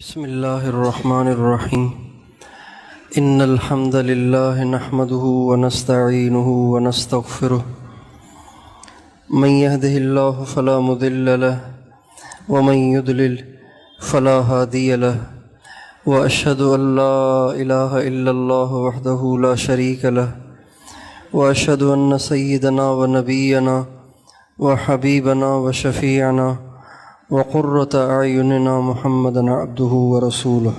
بسم الله الرحمن الرحيم إن الحمد لله نحمده ونستعينه ونستغفره من يهده الله فلا مضل له ومن يضلل فلا هادي له وأشهد أن لا إله إلا الله وحده لا شريك له وأشهد أن سيدنا ونبينا وحبيبنا وشفيعنا وقرة أعيننا محمدا عبده ورسوله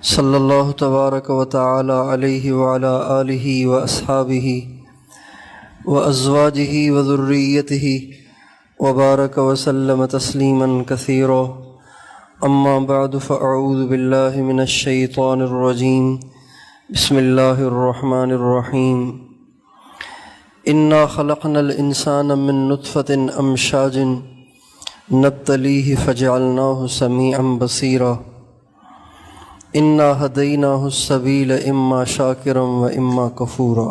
صلى الله تبارك وتعالى عليه وعلى آله وأصحابه وأزواجه وذريته وبارك وسلم تسليما كثيرا أما بعد فأعوذ بالله من الشيطان الرجيم بسم الله الرحمن الرحيم إنا خلقنا الإنسان من نطفة أمشاج نبتليه فجعلناه سميعا بصيرا إنا هديناه السبيل إما شاكرا وإما كفورا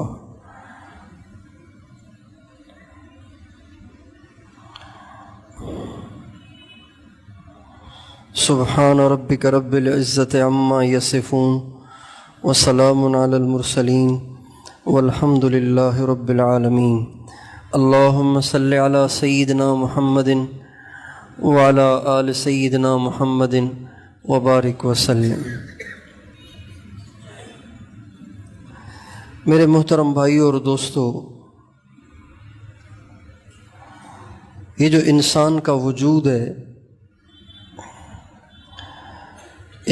سبحان ربك رب العزة عما يصفون وسلام على المرسلين والحمد للہ رب العالمین اللہم صل علی سیدنا محمد وعلی آل سیدنا محمد وبارک وسلم۔ میرے محترم بھائیوں اور دوستو، یہ جو انسان کا وجود ہے،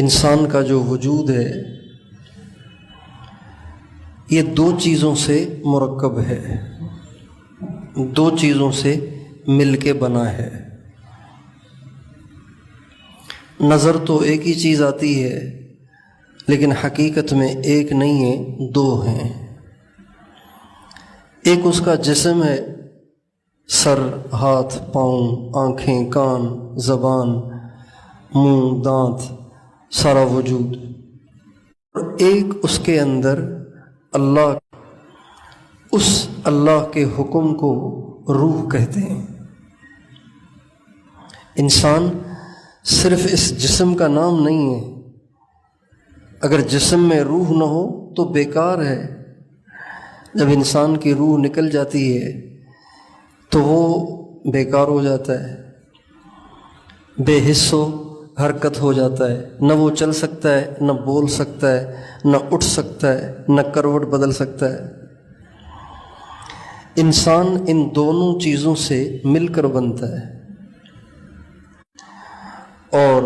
انسان کا جو وجود ہے، یہ دو چیزوں سے مرکب ہے، دو چیزوں سے مل کے بنا ہے۔ نظر تو ایک ہی چیز آتی ہے، لیکن حقیقت میں ایک نہیں ہے، دو ہیں۔ ایک اس کا جسم ہے، سر، ہاتھ، پاؤں، آنکھیں، کان، زبان، منہ، دانت، سارا وجود، اور ایک اس کے اندر اللہ، اس اللہ کے حکم کو روح کہتے ہیں۔ انسان صرف اس جسم کا نام نہیں ہے، اگر جسم میں روح نہ ہو تو بیکار ہے۔ جب انسان کی روح نکل جاتی ہے تو وہ بیکار ہو جاتا ہے، بے حس و حرکت ہو جاتا ہے، نہ وہ چل سکتا ہے، نہ بول سکتا ہے، نہ اٹھ سکتا ہے، نہ کروٹ بدل سکتا ہے۔ انسان ان دونوں چیزوں سے مل کر بنتا ہے، اور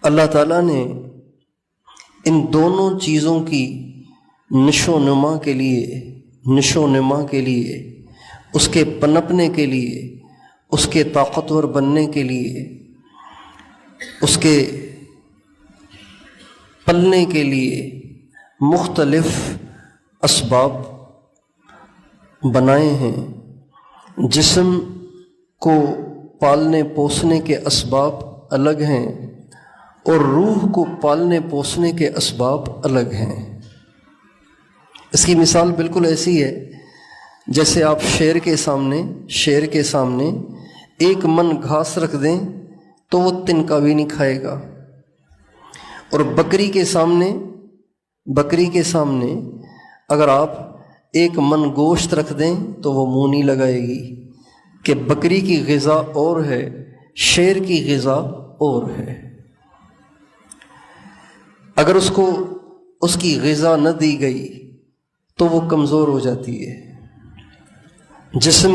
اللہ تعالیٰ نے ان دونوں چیزوں کی نشو نما کے لیے، اس کے پنپنے کے لیے، اس کے طاقتور بننے کے لیے، اس کے پلنے کے لیے مختلف اسباب بنائے ہیں۔ جسم کو پالنے پوسنے کے اسباب الگ ہیں، اور روح کو پالنے پوسنے کے اسباب الگ ہیں۔ اس کی مثال بالکل ایسی ہے جیسے آپ شیر کے سامنے ایک من گھاس رکھ دیں تو وہ تنکا بھی نہیں کھائے گا، اور بکری کے سامنے اگر آپ ایک من گوشت رکھ دیں تو وہ منہ نہیں لگائے گی، کہ بکری کی غذا اور ہے، شیر کی غذا اور ہے۔ اگر اس کو اس کی غذا نہ دی گئی تو وہ کمزور ہو جاتی ہے۔ جسم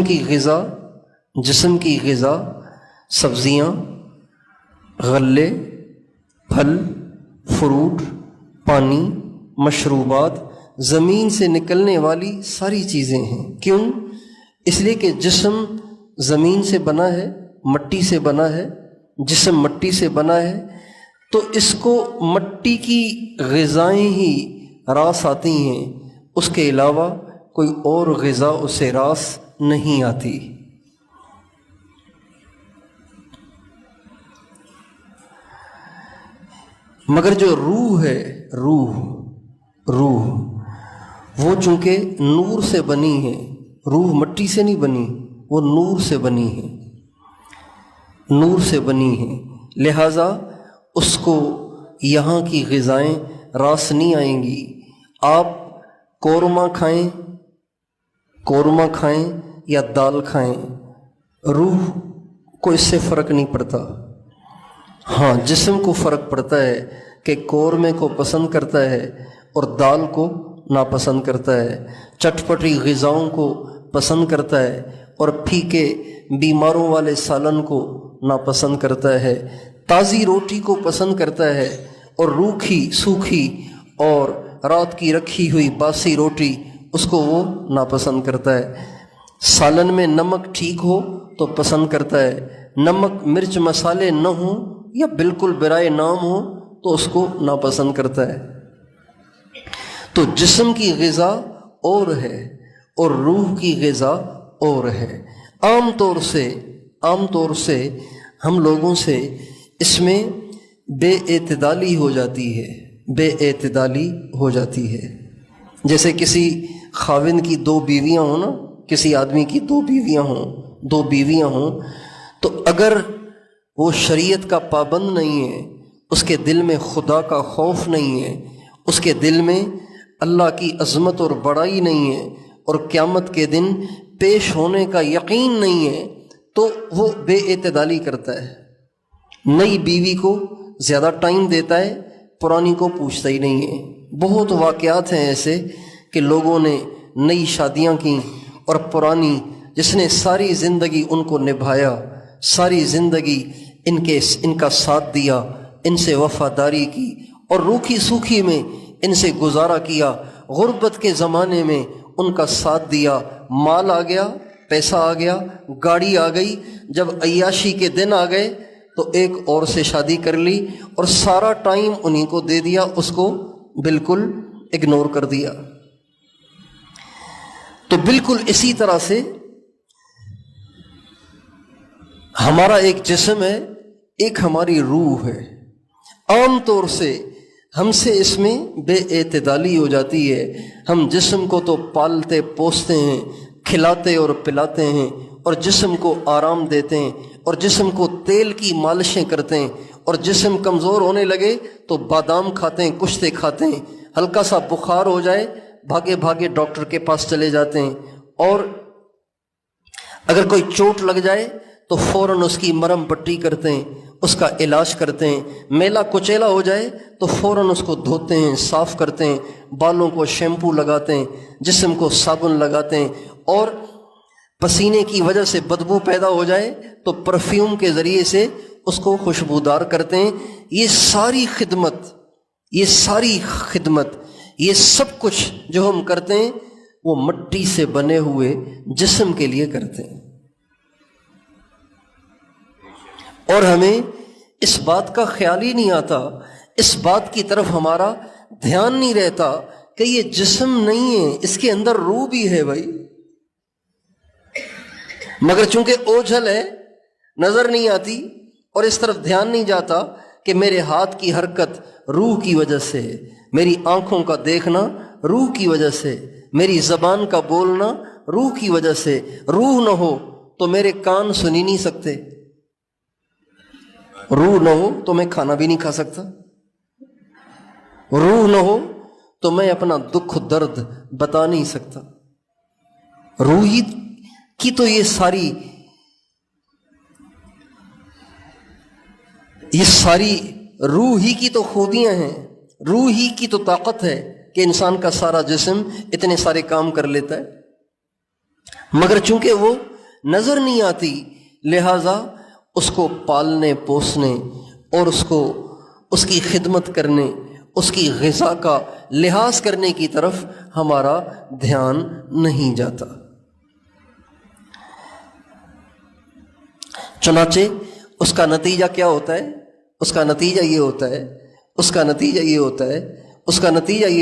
کی غذا سبزیاں، غلے، پھل، فروٹ، پانی، مشروبات، زمین سے نکلنے والی ساری چیزیں ہیں۔ کیوں؟ اس لیے کہ جسم زمین سے بنا ہے، مٹی سے بنا ہے، جسم مٹی سے بنا ہے، تو اس کو مٹی کی غذائیں ہی راس آتی ہیں، اس کے علاوہ کوئی اور غذا اسے راس نہیں آتی۔ مگر جو روح ہے، روح وہ چونکہ نور سے بنی ہے، روح مٹی سے نہیں بنی، وہ نور سے بنی ہے۔ نور سے بنی ہیں، لہٰذا اس کو یہاں کی غذائیں راس نہیں آئیں گی۔ آپ قورمہ کھائیں یا دال کھائیں، روح کو اس سے فرق نہیں پڑتا۔ ہاں، جسم کو فرق پڑتا ہے کہ قورمے کو پسند کرتا ہے اور دال کو ناپسند کرتا ہے، چٹپٹی غذاؤں کو پسند کرتا ہے اور پھیکے بیماروں والے سالن کو ناپسند کرتا ہے، تازی روٹی کو پسند کرتا ہے اور روکھی سوکھی اور رات کی رکھی ہوئی باسی روٹی اس کو وہ ناپسند کرتا ہے۔ سالن میں نمک ٹھیک ہو تو پسند کرتا ہے، نمک مرچ مسالے نہ ہوں یا بالکل برائے نام ہو تو اس کو ناپسند کرتا ہے۔ تو جسم کی غذا اور ہے اور روح کی غذا اور ہے۔ عام طور سے ہم لوگوں سے اس میں بے اعتدالی ہو جاتی ہے۔ جیسے کسی خاوند کی دو بیویاں ہوں نا، کسی آدمی کی دو بیویاں ہوں تو اگر وہ شریعت کا پابند نہیں ہے، اس کے دل میں خدا کا خوف نہیں ہے، اس کے دل میں اللہ کی عظمت اور بڑائی نہیں ہے اور قیامت کے دن پیش ہونے کا یقین نہیں ہے، تو وہ بے اعتدالی کرتا ہے۔ نئی بیوی کو زیادہ ٹائم دیتا ہے، پرانی کو پوچھتا ہی نہیں ہے۔ بہت واقعات ہیں ایسے کہ لوگوں نے نئی شادیاں کی اور پرانی جس نے ساری زندگی ان کو نبھایا، ساری زندگی ان کا ساتھ دیا، ان سے وفاداری کی اور روکھی سوکھی میں ان سے گزارا کیا، غربت کے زمانے میں ان کا ساتھ دیا، مال آ گیا، پیسہ آ گیا، گاڑی آ گئی، جب عیاشی کے دن آ گئے تو ایک اور سے شادی کر لی اور سارا ٹائم انہیں کو دے دیا، اس کو بالکل اگنور کر دیا۔ تو بالکل اسی طرح سے ہمارا ایک جسم ہے، ایک ہماری روح ہے۔ عام طور سے ہم سے اس میں بے اعتدالی ہو جاتی ہے۔ ہم جسم کو تو پالتے پوستے ہیں، کھلاتے اور پلاتے ہیں اور جسم کو آرام دیتے ہیں اور جسم کو تیل کی مالشیں کرتے ہیں، اور جسم کمزور ہونے لگے تو بادام کھاتے ہیں، کشتے کھاتے ہیں، ہلکا سا بخار ہو جائے بھاگے بھاگے ڈاکٹر کے پاس چلے جاتے ہیں، اور اگر کوئی چوٹ لگ جائے تو فوراً اس کی مرہم پٹی کرتے ہیں، اس کا علاج کرتے ہیں، میلا کچیلا ہو جائے تو فوراً اس کو دھوتے ہیں، صاف کرتے ہیں، بالوں کو شیمپو لگاتے ہیں، جسم کو صابن لگاتے ہیں، اور پسینے کی وجہ سے بدبو پیدا ہو جائے تو پرفیوم کے ذریعے سے اس کو خوشبودار کرتے ہیں۔ یہ ساری خدمت، یہ سب کچھ جو ہم کرتے ہیں وہ مٹی سے بنے ہوئے جسم کے لیے کرتے ہیں، اور ہمیں اس بات کا خیال ہی نہیں آتا، اس بات کی طرف ہمارا دھیان نہیں رہتا کہ یہ جسم نہیں ہے، اس کے اندر روح بھی ہے بھائی، مگر چونکہ اوجھل ہے، نظر نہیں آتی اور اس طرف دھیان نہیں جاتا کہ میرے ہاتھ کی حرکت روح کی وجہ سے، میری آنکھوں کا دیکھنا روح کی وجہ سے، میری زبان کا بولنا روح کی وجہ سے۔ روح نہ ہو تو میرے کان سن ہی نہیں سکتے، روح نہ ہو تو میں کھانا بھی نہیں کھا سکتا، روح نہ ہو تو میں اپنا دکھ درد بتا نہیں سکتا۔ روح ہی کی تو یہ ساری روح ہی کی تو خوبیاں ہیں، روح ہی کی تو طاقت ہے کہ انسان کا سارا جسم اتنے سارے کام کر لیتا ہے، مگر چونکہ وہ نظر نہیں آتی، لہٰذا اس کو پالنے پوسنے اور اس کی خدمت کرنے، اس کی غذا کا لحاظ کرنے کی طرف ہمارا دھیان نہیں جاتا۔ چنانچہ اس کا نتیجہ کیا ہوتا ہے؟ اس کا نتیجہ یہ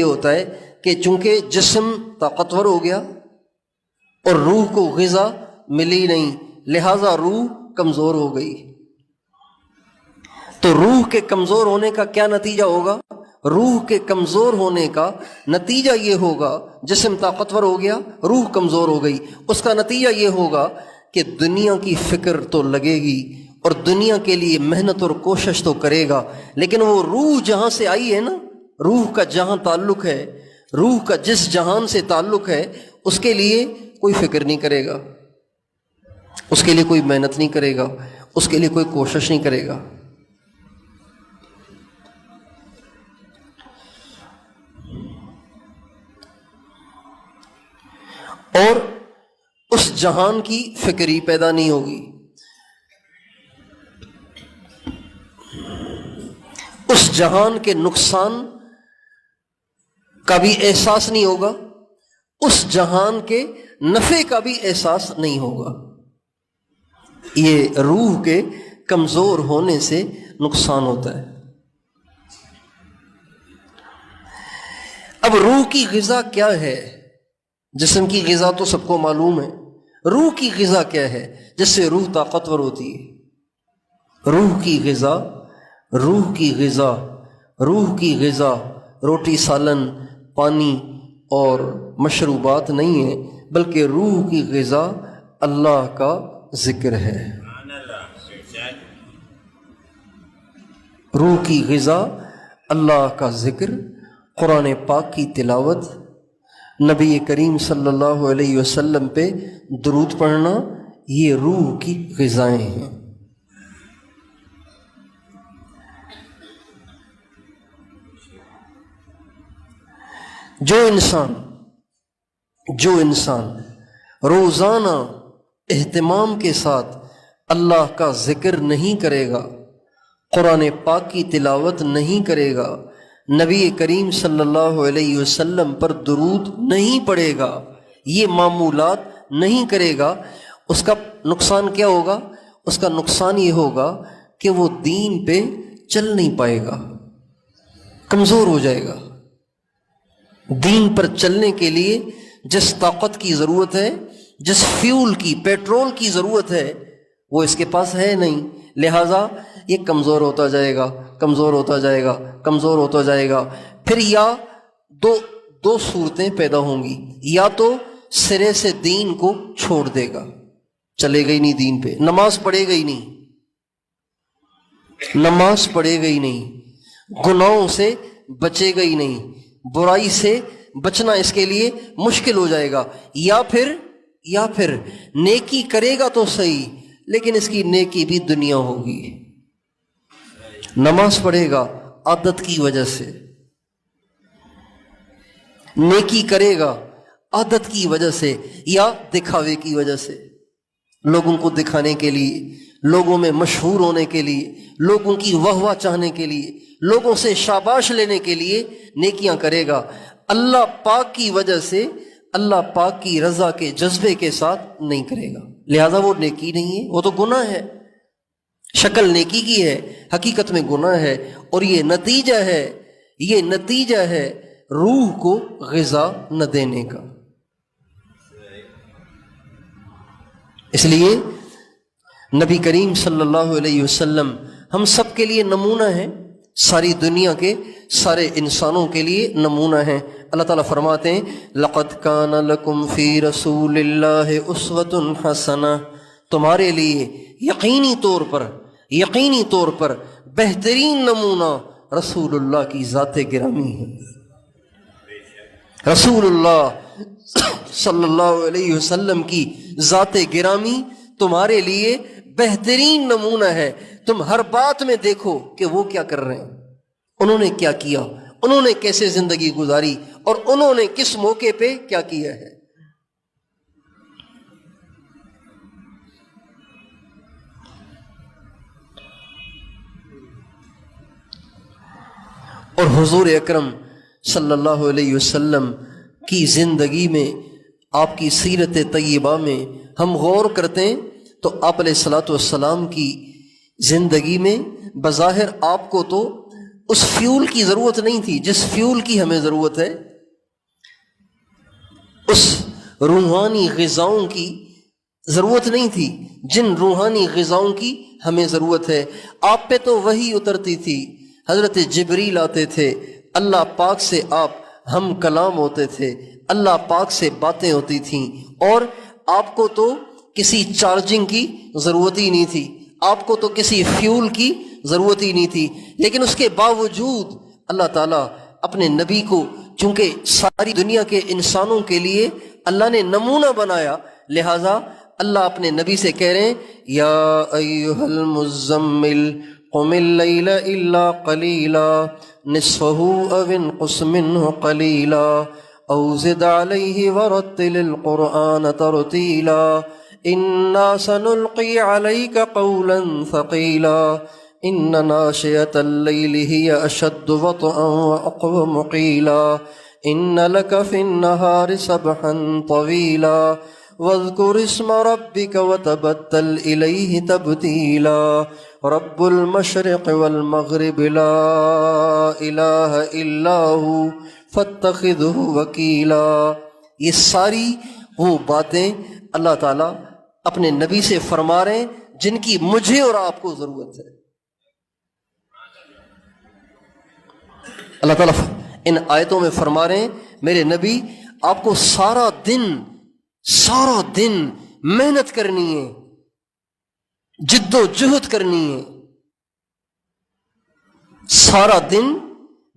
ہوتا ہے کہ چونکہ جسم طاقتور ہو گیا اور روح کو غذا ملی نہیں، لہٰذا روح کمزور ہو گئی۔ تو روح کے کمزور ہونے کا کیا نتیجہ ہوگا؟ روح کے کمزور ہونے کا نتیجہ یہ ہوگا، جسم طاقتور ہو گیا، روح کمزور ہو گئی، اس کا نتیجہ یہ ہوگا کہ دنیا کی فکر تو لگے گی اور دنیا کے لیے محنت اور کوشش تو کرے گا، لیکن وہ روح جہاں سے آئی ہے نا، روح کا جہاں تعلق ہے، روح کا جس جہان سے تعلق ہے، اس کے لیے کوئی فکر نہیں کرے گا، اس کے لیے کوئی محنت نہیں کرے گا، اس کے لیے کوئی کوشش نہیں کرے گا۔ اور اس جہان کی فکر ہی پیدا نہیں ہوگی، اس جہان کے نقصان کا بھی احساس نہیں ہوگا، اس جہان کے نفع کا بھی احساس نہیں ہوگا۔ یہ روح کے کمزور ہونے سے نقصان ہوتا ہے۔ اب روح کی غذا کیا ہے؟ جسم کی غذا تو سب کو معلوم ہے، روح کی غذا کیا ہے جس سے روح طاقتور ہوتی ہے؟ روح کی غذا، روح کی غذا، روح کی غذا روٹی سالن پانی اور مشروبات نہیں ہے، بلکہ روح کی غذا اللہ کا ذکر ہے۔ روح کی غذا اللہ کا ذکر، قرآن پاک کی تلاوت، نبی کریم صلی اللہ علیہ وسلم پہ درود پڑھنا، یہ روح کی غذائیں ہیں۔ جو انسان روزانہ اہتمام کے ساتھ اللہ کا ذکر نہیں کرے گا، قرآن پاک کی تلاوت نہیں کرے گا، نبی کریم صلی اللہ علیہ وسلم پر درود نہیں پڑے گا، یہ معمولات نہیں کرے گا، اس کا نقصان کیا ہوگا؟ اس کا نقصان یہ ہوگا کہ وہ دین پہ چل نہیں پائے گا، کمزور ہو جائے گا۔ دین پر چلنے کے لیے جس طاقت کی ضرورت ہے، جس فیول کی، پیٹرول کی ضرورت ہے، وہ اس کے پاس ہے نہیں، لہٰذا یہ کمزور ہوتا جائے گا، کمزور ہوتا جائے گا، کمزور ہوتا جائے گا۔ پھر یا دو صورتیں پیدا ہوں گی، یا تو سرے سے دین کو چھوڑ دے گا، چلے گا ہی نہیں دین پہ، نماز پڑھے گا ہی نہیں، نماز پڑھے گا ہی نہیں، گناہوں سے بچے گا ہی نہیں، برائی سے بچنا اس کے لیے مشکل ہو جائے گا، یا پھر نیکی کرے گا تو صحیح، لیکن اس کی نیکی بھی دنیا ہوگی۔ نماز پڑھے گا عادت کی وجہ سے، نیکی کرے گا عادت کی وجہ سے یا دکھاوے کی وجہ سے، لوگوں کو دکھانے کے لیے، لوگوں میں مشہور ہونے کے لیے، لوگوں کی واہ واہ چاہنے کے لیے، لوگوں سے شاباش لینے کے لیے نیکیاں کرے گا، اللہ پاک کی وجہ سے، اللہ پاک کی رضا کے جذبے کے ساتھ نہیں کرے گا، لہذا وہ نیکی نہیں ہے، وہ تو گناہ ہے، شکل نیکی کی ہے، حقیقت میں گناہ ہے، اور یہ نتیجہ ہے روح کو غذا نہ دینے کا۔ اس لیے نبی کریم صلی اللہ علیہ وسلم ہم سب کے لیے نمونہ ہیں، ساری دنیا کے سارے انسانوں کے لیے نمونہ ہیں۔ اللہ تعالیٰ فرماتے ہیں لَقَدْ كَانَ لَكُمْ فِي رَسُولِ اللَّهِ أُسْوَةٌ حَسَنَةٌ، تمہارے لیے یقینی طور پر بہترین نمونہ رسول اللہ کی ذات گرامی ہے۔ رسول اللہ صلی اللہ علیہ وسلم کی ذات گرامی تمہارے لیے بہترین نمونہ ہے۔ تم ہر بات میں دیکھو کہ وہ کیا کر رہے ہیں، انہوں نے کیا کیا، انہوں نے کیسے زندگی گزاری، اور انہوں نے کس موقع پہ کیا کیا ہے۔ اور حضور اکرم صلی اللہ علیہ وسلم کی زندگی میں، آپ کی سیرت طیبہ میں ہم غور کرتے ہیں تو آپ علیہ الصلوۃ والسلام کی زندگی میں بظاہر آپ کو تو اس فیول کی ضرورت نہیں تھی جس فیول کی ہمیں ضرورت ہے، اس روحانی غذاؤں کی ضرورت نہیں تھی جن روحانی غذاؤں کی ہمیں ضرورت ہے۔ آپ پہ تو وحی اترتی تھی، حضرت جبریل آتے تھے، اللہ پاک سے آپ ہم کلام ہوتے تھے، اللہ پاک سے باتیں ہوتی تھیں، اور آپ کو تو کسی چارجنگ کی ضرورت ہی نہیں تھی، آپ کو تو کسی فیول کی ضرورت ہی نہیں تھی، لیکن اس کے باوجود اللہ تعالیٰ اپنے نبی کو چونکہ ساری دنیا کے انسانوں کے لیے اللہ نے نمونہ بنایا، لہٰذا اللہ اپنے نبی سے کہہ رہے ہیں یا ایھا المزمل قم اللیل الا قلیلا نصفہ او انقص منہ قلیلا او زد علیہ ورتل القرآن ترتیلا انا سنلقی علیک قولا ثقیلا ان ناشئة اللیل ہی اشد وطئا واقوم قیلا ان لک فی النہار سبحا طویلا واذکر اسم ربک وتبتل الیہ تبتیلا رب المشرق والمغرب لا الہ الا ہو فاتخذہ وکیلا۔ یہ ساری وہ باتیں اللہ تعالیٰ اپنے نبی سے فرما رہے ہیں جن کی مجھے اور آپ کو ضرورت ہے۔ اللہ تعالیٰ ان آیتوں میں فرما رہے ہیں میرے نبی آپ کو سارا دن محنت کرنی ہے، جد و جہد کرنی ہے، سارا دن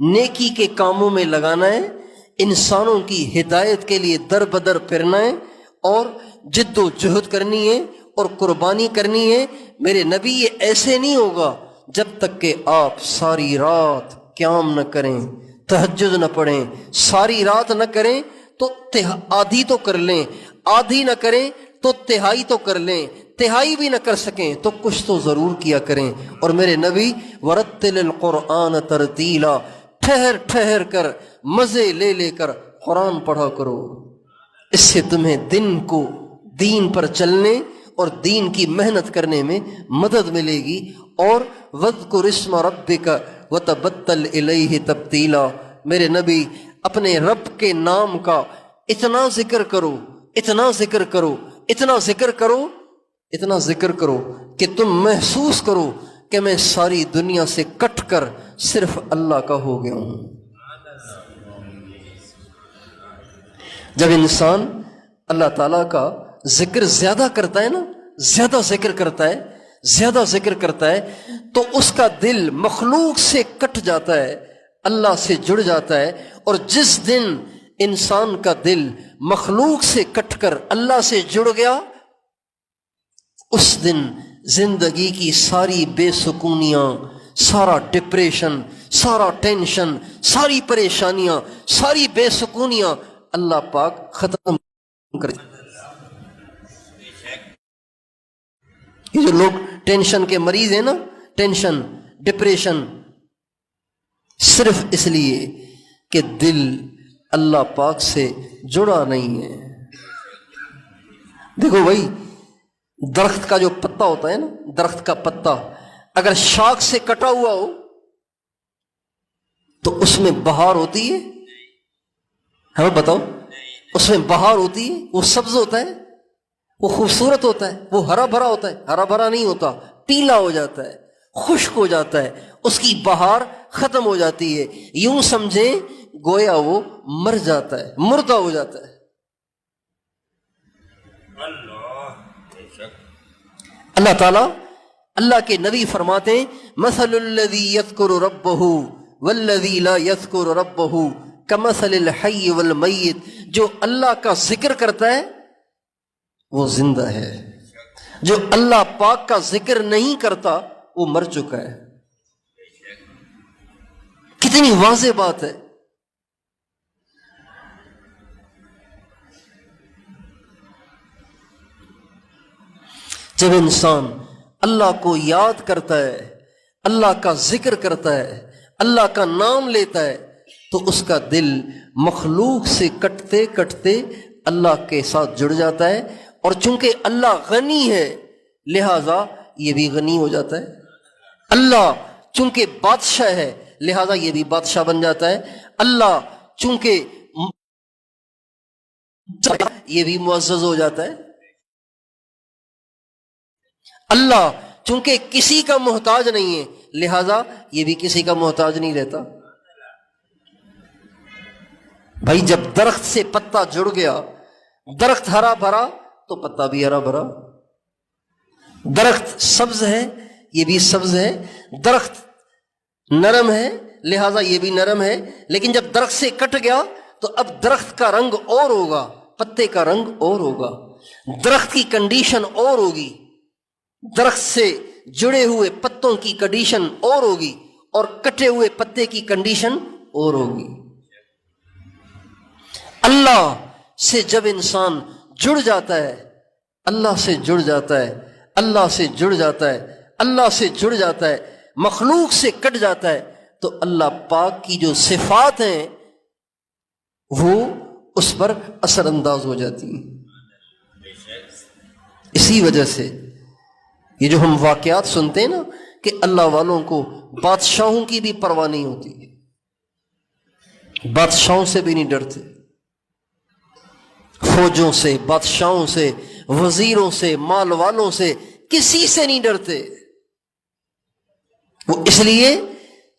نیکی کے کاموں میں لگانا ہے، انسانوں کی ہدایت کے لیے در بدر پھرنا ہے اور جد و جہد کرنی ہے اور قربانی کرنی ہے۔ میرے نبی یہ ایسے نہیں ہوگا جب تک کہ آپ ساری رات قیام نہ کریں، تہجد نہ پڑھیں، ساری رات نہ کریں تو آدھی تو کر لیں، آدھی نہ کریں تو تہائی تو کر لیں، تہائی بھی نہ کر سکیں تو کچھ تو ضرور کیا کریں۔ اور میرے نبی ورتل القرآن ترتیلا، ٹھہر ٹھہر کر مزے لے لے کر قرآن پڑھا کرو، اس سے تمہیں دین پر چلنے اور دین کی محنت کرنے میں مدد ملے گی۔ اور وَاذْكُرِ اسْمَ رَبِّكَ وَتَبَتَّلْ إِلَيْهِ تَبْتِيلًا، میرے نبی اپنے رب کے نام کا اتنا ذکر کرو، اتنا ذکر کرو، اتنا ذکر کرو، اتنا ذکر کرو کہ تم محسوس کرو کہ میں ساری دنیا سے کٹ کر صرف اللہ کا ہو گیا ہوں۔ جب انسان اللہ تعالیٰ کا ذکر زیادہ کرتا ہے نا، زیادہ ذکر کرتا ہے تو اس کا دل مخلوق سے کٹ جاتا ہے، اللہ سے جڑ جاتا ہے۔ اور جس دن انسان کا دل مخلوق سے کٹ کر اللہ سے جڑ گیا، اس دن زندگی کی ساری بے سکونیاں، سارا ڈپریشن، سارا ٹینشن، ساری پریشانیاں، ساری بے سکونیاں اللہ پاک ختم کر۔ یہ جو لوگ ٹینشن کے مریض ہیں نا، ٹینشن، ڈپریشن، صرف اس لیے کہ دل اللہ پاک سے جڑا نہیں ہے۔ دیکھو بھائی، درخت کا جو پتا ہوتا ہے نا، درخت کا پتا اگر شاخ سے کٹا ہوا ہو تو اس میں بہار ہوتی ہے؟ ہمیں بتاؤ، اس میں بہار ہوتی ہے؟ وہ سبز ہوتا ہے، وہ خوبصورت ہوتا ہے، وہ ہرا بھرا ہوتا ہے؟ ہرا بھرا نہیں ہوتا، پیلا ہو جاتا ہے، خشک ہو جاتا ہے، اس کی بہار ختم ہو جاتی ہے، یوں سمجھیں گویا وہ مر جاتا ہے، مردہ ہو جاتا ہے۔ اللہ تعالیٰ، اللہ کے نبی فرماتے ہیں مثل الذی یذکر ربہ والذی لا یذکر ربہ کمثل الحی والمیت، جو اللہ کا ذکر کرتا ہے وہ زندہ ہے، جو اللہ پاک کا ذکر نہیں کرتا وہ مر چکا ہے۔ کتنی واضح بات ہے۔ جب انسان اللہ کو یاد کرتا ہے، اللہ کا ذکر کرتا ہے، اللہ کا نام لیتا ہے، تو اس کا دل مخلوق سے کٹتے کٹتے اللہ کے ساتھ جڑ جاتا ہے، اور چونکہ اللہ غنی ہے لہذا یہ بھی غنی ہو جاتا ہے۔ اللہ چونکہ بادشاہ ہے لہذا یہ بھی بادشاہ بن جاتا ہے۔ اللہ چونکہ یہ بھی معزز ہو جاتا ہے۔ اللہ چونکہ کسی کا محتاج نہیں ہے لہذا یہ بھی کسی کا محتاج نہیں رہتا۔ بھائی جب درخت سے پتا جڑ گیا، درخت ہرا بھرا تو پتا بھی ہرا بھرا۔ درخت سبز ہے، یہ بھی سبز ہے، درخت نرم ہے لہذا یہ بھی نرم ہے، لیکن جب درخت سے کٹ گیا تو اب درخت کا رنگ اور ہوگا، پتے کا رنگ اور ہوگا، درخت کی کنڈیشن اور ہوگی، درخت سے جڑے ہوئے پتوں کی کنڈیشن اور ہوگی، اور کٹے ہوئے پتے کی کنڈیشن اور ہوگی۔ اللہ سے جب انسان جڑ جاتا ہے، اللہ سے جڑ جاتا ہے، اللہ سے جڑ جاتا ہے، اللہ سے جڑ جاتا ہے، مخلوق سے کٹ جاتا ہے، تو اللہ پاک کی جو صفات ہیں وہ اس پر اثر انداز ہو جاتی ہیں۔ اسی وجہ سے یہ جو ہم واقعات سنتے ہیں نا کہ اللہ والوں کو بادشاہوں کی بھی پرواہ نہیں ہوتی، بادشاہوں سے بھی نہیں ڈرتے، فوجوں سے، بادشاہوں سے، وزیروں سے، مال والوں سے، کسی سے نہیں ڈرتے، وہ اس لیے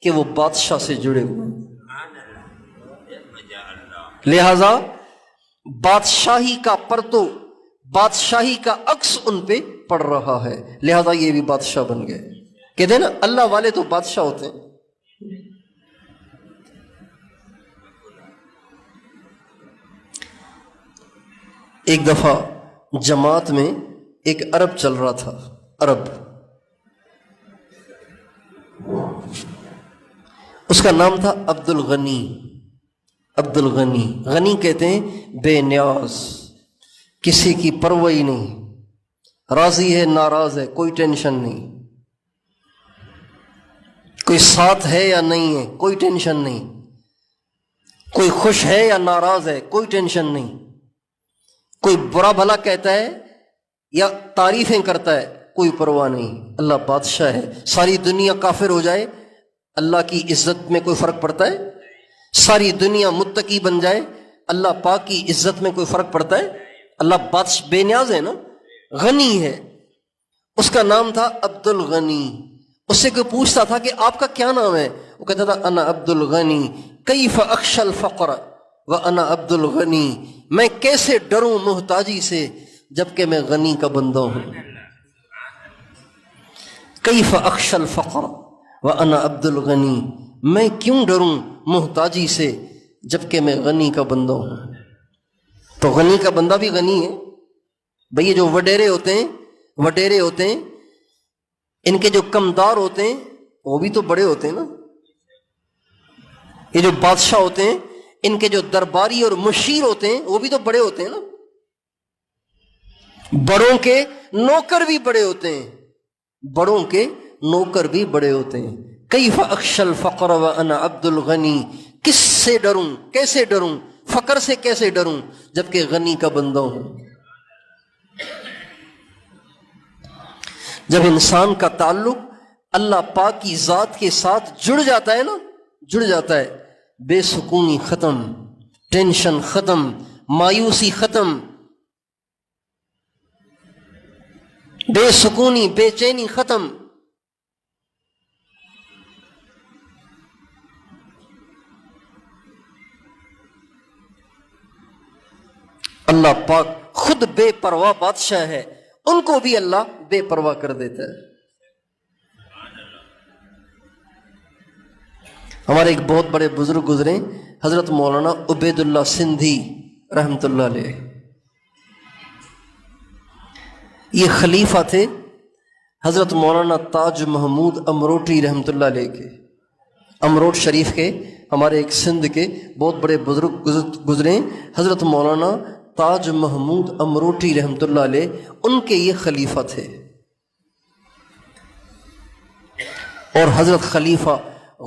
کہ وہ بادشاہ سے جڑے ہوئے، لہذا بادشاہی کا پرتو، بادشاہی کا عکس ان پہ پڑ رہا ہے، لہذا یہ بھی بادشاہ بن گئے۔ کہتے ہیں نا اللہ والے تو بادشاہ ہوتے ہیں۔ ایک دفعہ جماعت میں ایک عرب چل رہا تھا، عرب، اس کا نام تھا عبد الغنی۔ عبد الغنی، غنی کہتے ہیں بے نیاز، کسی کی پرواہ نہیں، راضی ہے ناراض ہے کوئی ٹینشن نہیں، کوئی ساتھ ہے یا نہیں ہے کوئی ٹینشن نہیں، کوئی خوش ہے یا ناراض ہے کوئی ٹینشن نہیں، کوئی برا بھلا کہتا ہے یا تعریفیں کرتا ہے کوئی پرواہ نہیں۔ اللہ بادشاہ ہے، ساری دنیا کافر ہو جائے اللہ کی عزت میں کوئی فرق پڑتا ہے؟ ساری دنیا متقی بن جائے اللہ پاک کی عزت میں کوئی فرق پڑتا ہے؟ اللہ بادشاہ بے نیاز ہے نا، غنی ہے۔ اس کا نام تھا عبد الغنی۔ اس سے کوئی پوچھتا تھا کہ آپ کا کیا نام ہے؟ وہ کہتا تھا انا عبد الغنی کیف اخشى الفقر وانا عبد الغنی، میں کیسے ڈروں محتاجی سے جبکہ میں غنی کا بندہ ہوں۔ کیف اخشى الفقر وانا عبد الغنی، میں کیوں ڈروں محتاجی سے جبکہ میں غنی کا بندہ ہوں۔ تو غنی کا بندہ بھی غنی ہے بھئی، یہ جو وڈیرے ہوتے ہیں، وڈیرے ہوتے ہیں، ان کے جو کمدار ہوتے ہیں وہ بھی تو بڑے ہوتے ہیں نا۔ یہ جو بادشاہ ہوتے ہیں ان کے جو درباری اور مشیر ہوتے ہیں وہ بھی تو بڑے ہوتے ہیں نا۔ بڑوں کے نوکر بھی بڑے ہوتے ہیں، بڑوں کے نوکر بھی بڑے ہوتے ہیں۔ کیف اخشى الفقر وانا عبد الغنی، کس سے ڈروں، کیسے ڈروں، فقر سے کیسے ڈروں جبکہ غنی کا بندہ ہوں۔ جب انسان کا تعلق اللہ پاک کی ذات کے ساتھ جڑ جاتا ہے نا، جڑ جاتا ہے، بے سکونی ختم، ٹینشن ختم، مایوسی ختم، بے سکونی بے چینی ختم۔ اللہ پاک خود بے پرواہ بادشاہ ہے، ان کو بھی اللہ بے پرواہ کر دیتا ہے۔ ہمارے ایک بہت بڑے بزرگ گزرے حضرت مولانا عبید اللہ سندھی رحمۃ اللہ علیہ، یہ خلیفہ تھے حضرت مولانا تاج محمود امروٹی رحمۃ اللہ علیہ کے۔ امروٹ شریف کے ہمارے ایک سندھ کے بہت بڑے بزرگ گزرے حضرت مولانا تاج محمود امروٹی رحمۃ اللہ علیہ، ان کے یہ خلیفہ تھے، اور حضرت خلیفہ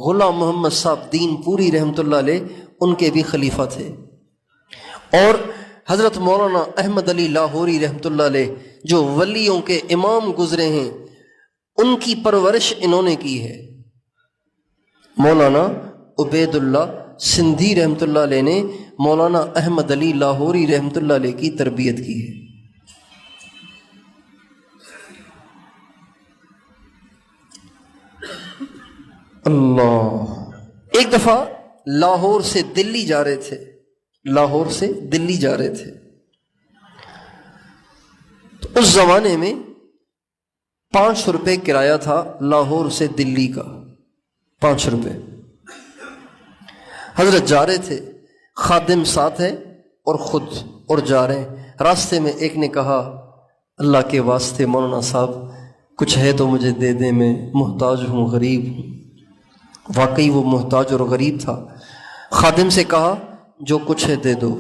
غلام محمد صاحب دین پوری رحمۃ اللہ علیہ ان کے بھی خلیفہ تھے، اور حضرت مولانا احمد علی لاہوری رحمۃ اللہ علیہ جو ولیوں کے امام گزرے ہیں ان کی پرورش انہوں نے کی ہے۔ مولانا عبید اللہ سندھی رحمۃ اللہ علیہ نے مولانا احمد علی لاہوری رحمۃ اللہ علیہ کی تربیت کی ہے۔ اللہ، ایک دفعہ لاہور سے دلی جا رہے تھے، لاہور سے دلی جا رہے تھے، تو اس زمانے میں 5 کرایہ تھا لاہور سے دلی کا، 5 حضرت جا رہے تھے، خادم ساتھ ہے اور خود، اور جا رہے ہیں۔ راستے میں ایک نے کہا اللہ کے واسطے مولانا صاحب کچھ ہے تو مجھے دے دیں، میں محتاج ہوں، غریب ہوں۔ واقعی وہ محتاج اور غریب تھا۔ خادم سے کہا جو کچھ ہے دے دو۔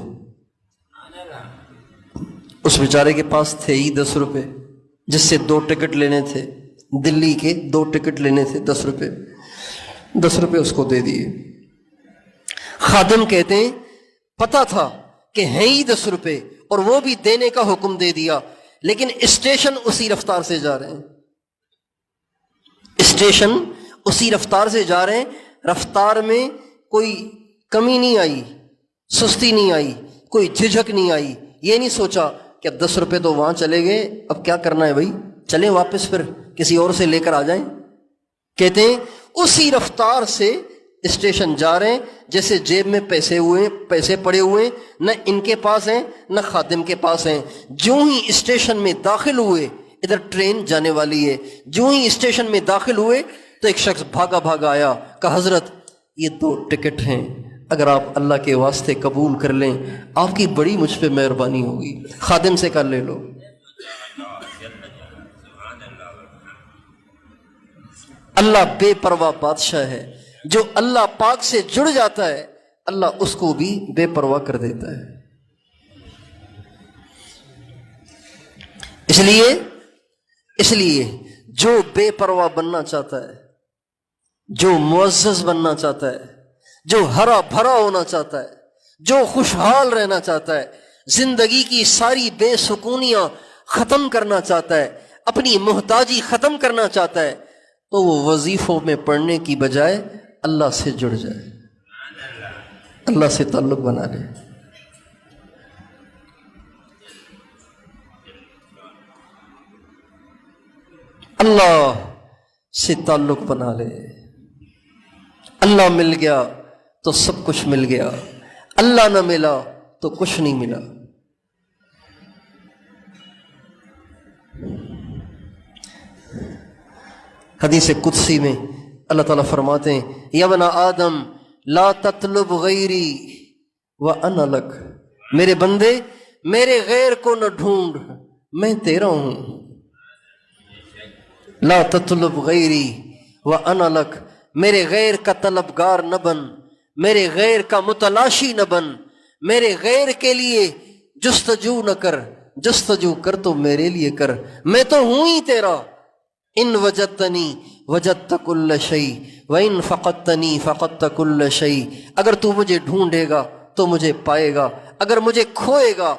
اس بیچارے کے پاس تھے ہی 10 جس سے 2 ٹکٹ لینے تھے، دلی کے 2 ٹکٹ لینے تھے، 10 اس کو دے دیے۔ خادم کہتے ہیں پتہ تھا کہ ہیں ہی 10 اور وہ بھی دینے کا حکم دے دیا، لیکن اسٹیشن اسی رفتار سے جا رہے ہیں، اسٹیشن اسی رفتار سے جا رہے ہیں۔ رفتار میں کوئی کمی نہیں آئی، سستی نہیں آئی، کوئی جھجک نہیں آئی، یہ نہیں سوچا کہ اب 10 تو وہاں چلے گئے، اب کیا کرنا ہے بھائی، چلیں واپس پھر کسی اور سے لے کر آ جائیں۔ کہتے ہیں اسی رفتار سے اسٹیشن جا رہے ہیں جیسے جیب میں پیسے پڑے ہوئے ہیں، نہ ان کے پاس ہیں نہ خادم کے پاس ہیں۔ جو ہی اسٹیشن میں داخل ہوئے، ادھر ٹرین جانے والی ہے، جو ہی اسٹیشن میں داخل ہوئے تو ایک شخص بھاگا آیا، کہا حضرت یہ 2 ٹکٹ ہیں، اگر آپ اللہ کے واسطے قبول کر لیں آپ کی بڑی مجھ پہ مہربانی ہوگی۔ خادم سے کہا لے لو۔ اللہ بے پرواہ بادشاہ ہے، جو اللہ پاک سے جڑ جاتا ہے اللہ اس کو بھی بے پرواہ کر دیتا ہے۔ اس لیے جو بے پرواہ بننا چاہتا ہے، جو معزز بننا چاہتا ہے، جو ہرا بھرا ہونا چاہتا ہے، جو خوشحال رہنا چاہتا ہے، زندگی کی ساری بے سکونیاں ختم کرنا چاہتا ہے، اپنی محتاجی ختم کرنا چاہتا ہے، تو وہ وظیفوں میں پڑھنے کی بجائے اللہ سے جڑ جائے، اللہ سے تعلق بنا لے۔ اللہ سے تعلق بنا لے۔ اللہ مل گیا تو سب کچھ مل گیا، اللہ نہ ملا تو کچھ نہیں ملا۔ حدیث قدسی میں اللہ تعالیٰ فرماتے ہیں یا ابن آدم لا تطلب غیری وانا لک، میرے بندے میرے غیر کو نہ ڈھونڈ، میں تیرا ہوں۔ لا تطلب غیری وانا لک، میرے غیر کا طلبگار نہ بن، میرے غیر کا متلاشی نہ بن، میرے غیر کے لیے جستجو نہ کر، جستجو کر تو میرے لیے کر، میں تو ہوں ہی تیرا۔ ان وجدتنی وجدت کل شیء وان فقدتنی فقدت کل شیء، اگر تو مجھے ڈھونڈے گا تو مجھے پائے گا، اگر مجھے کھوئے گا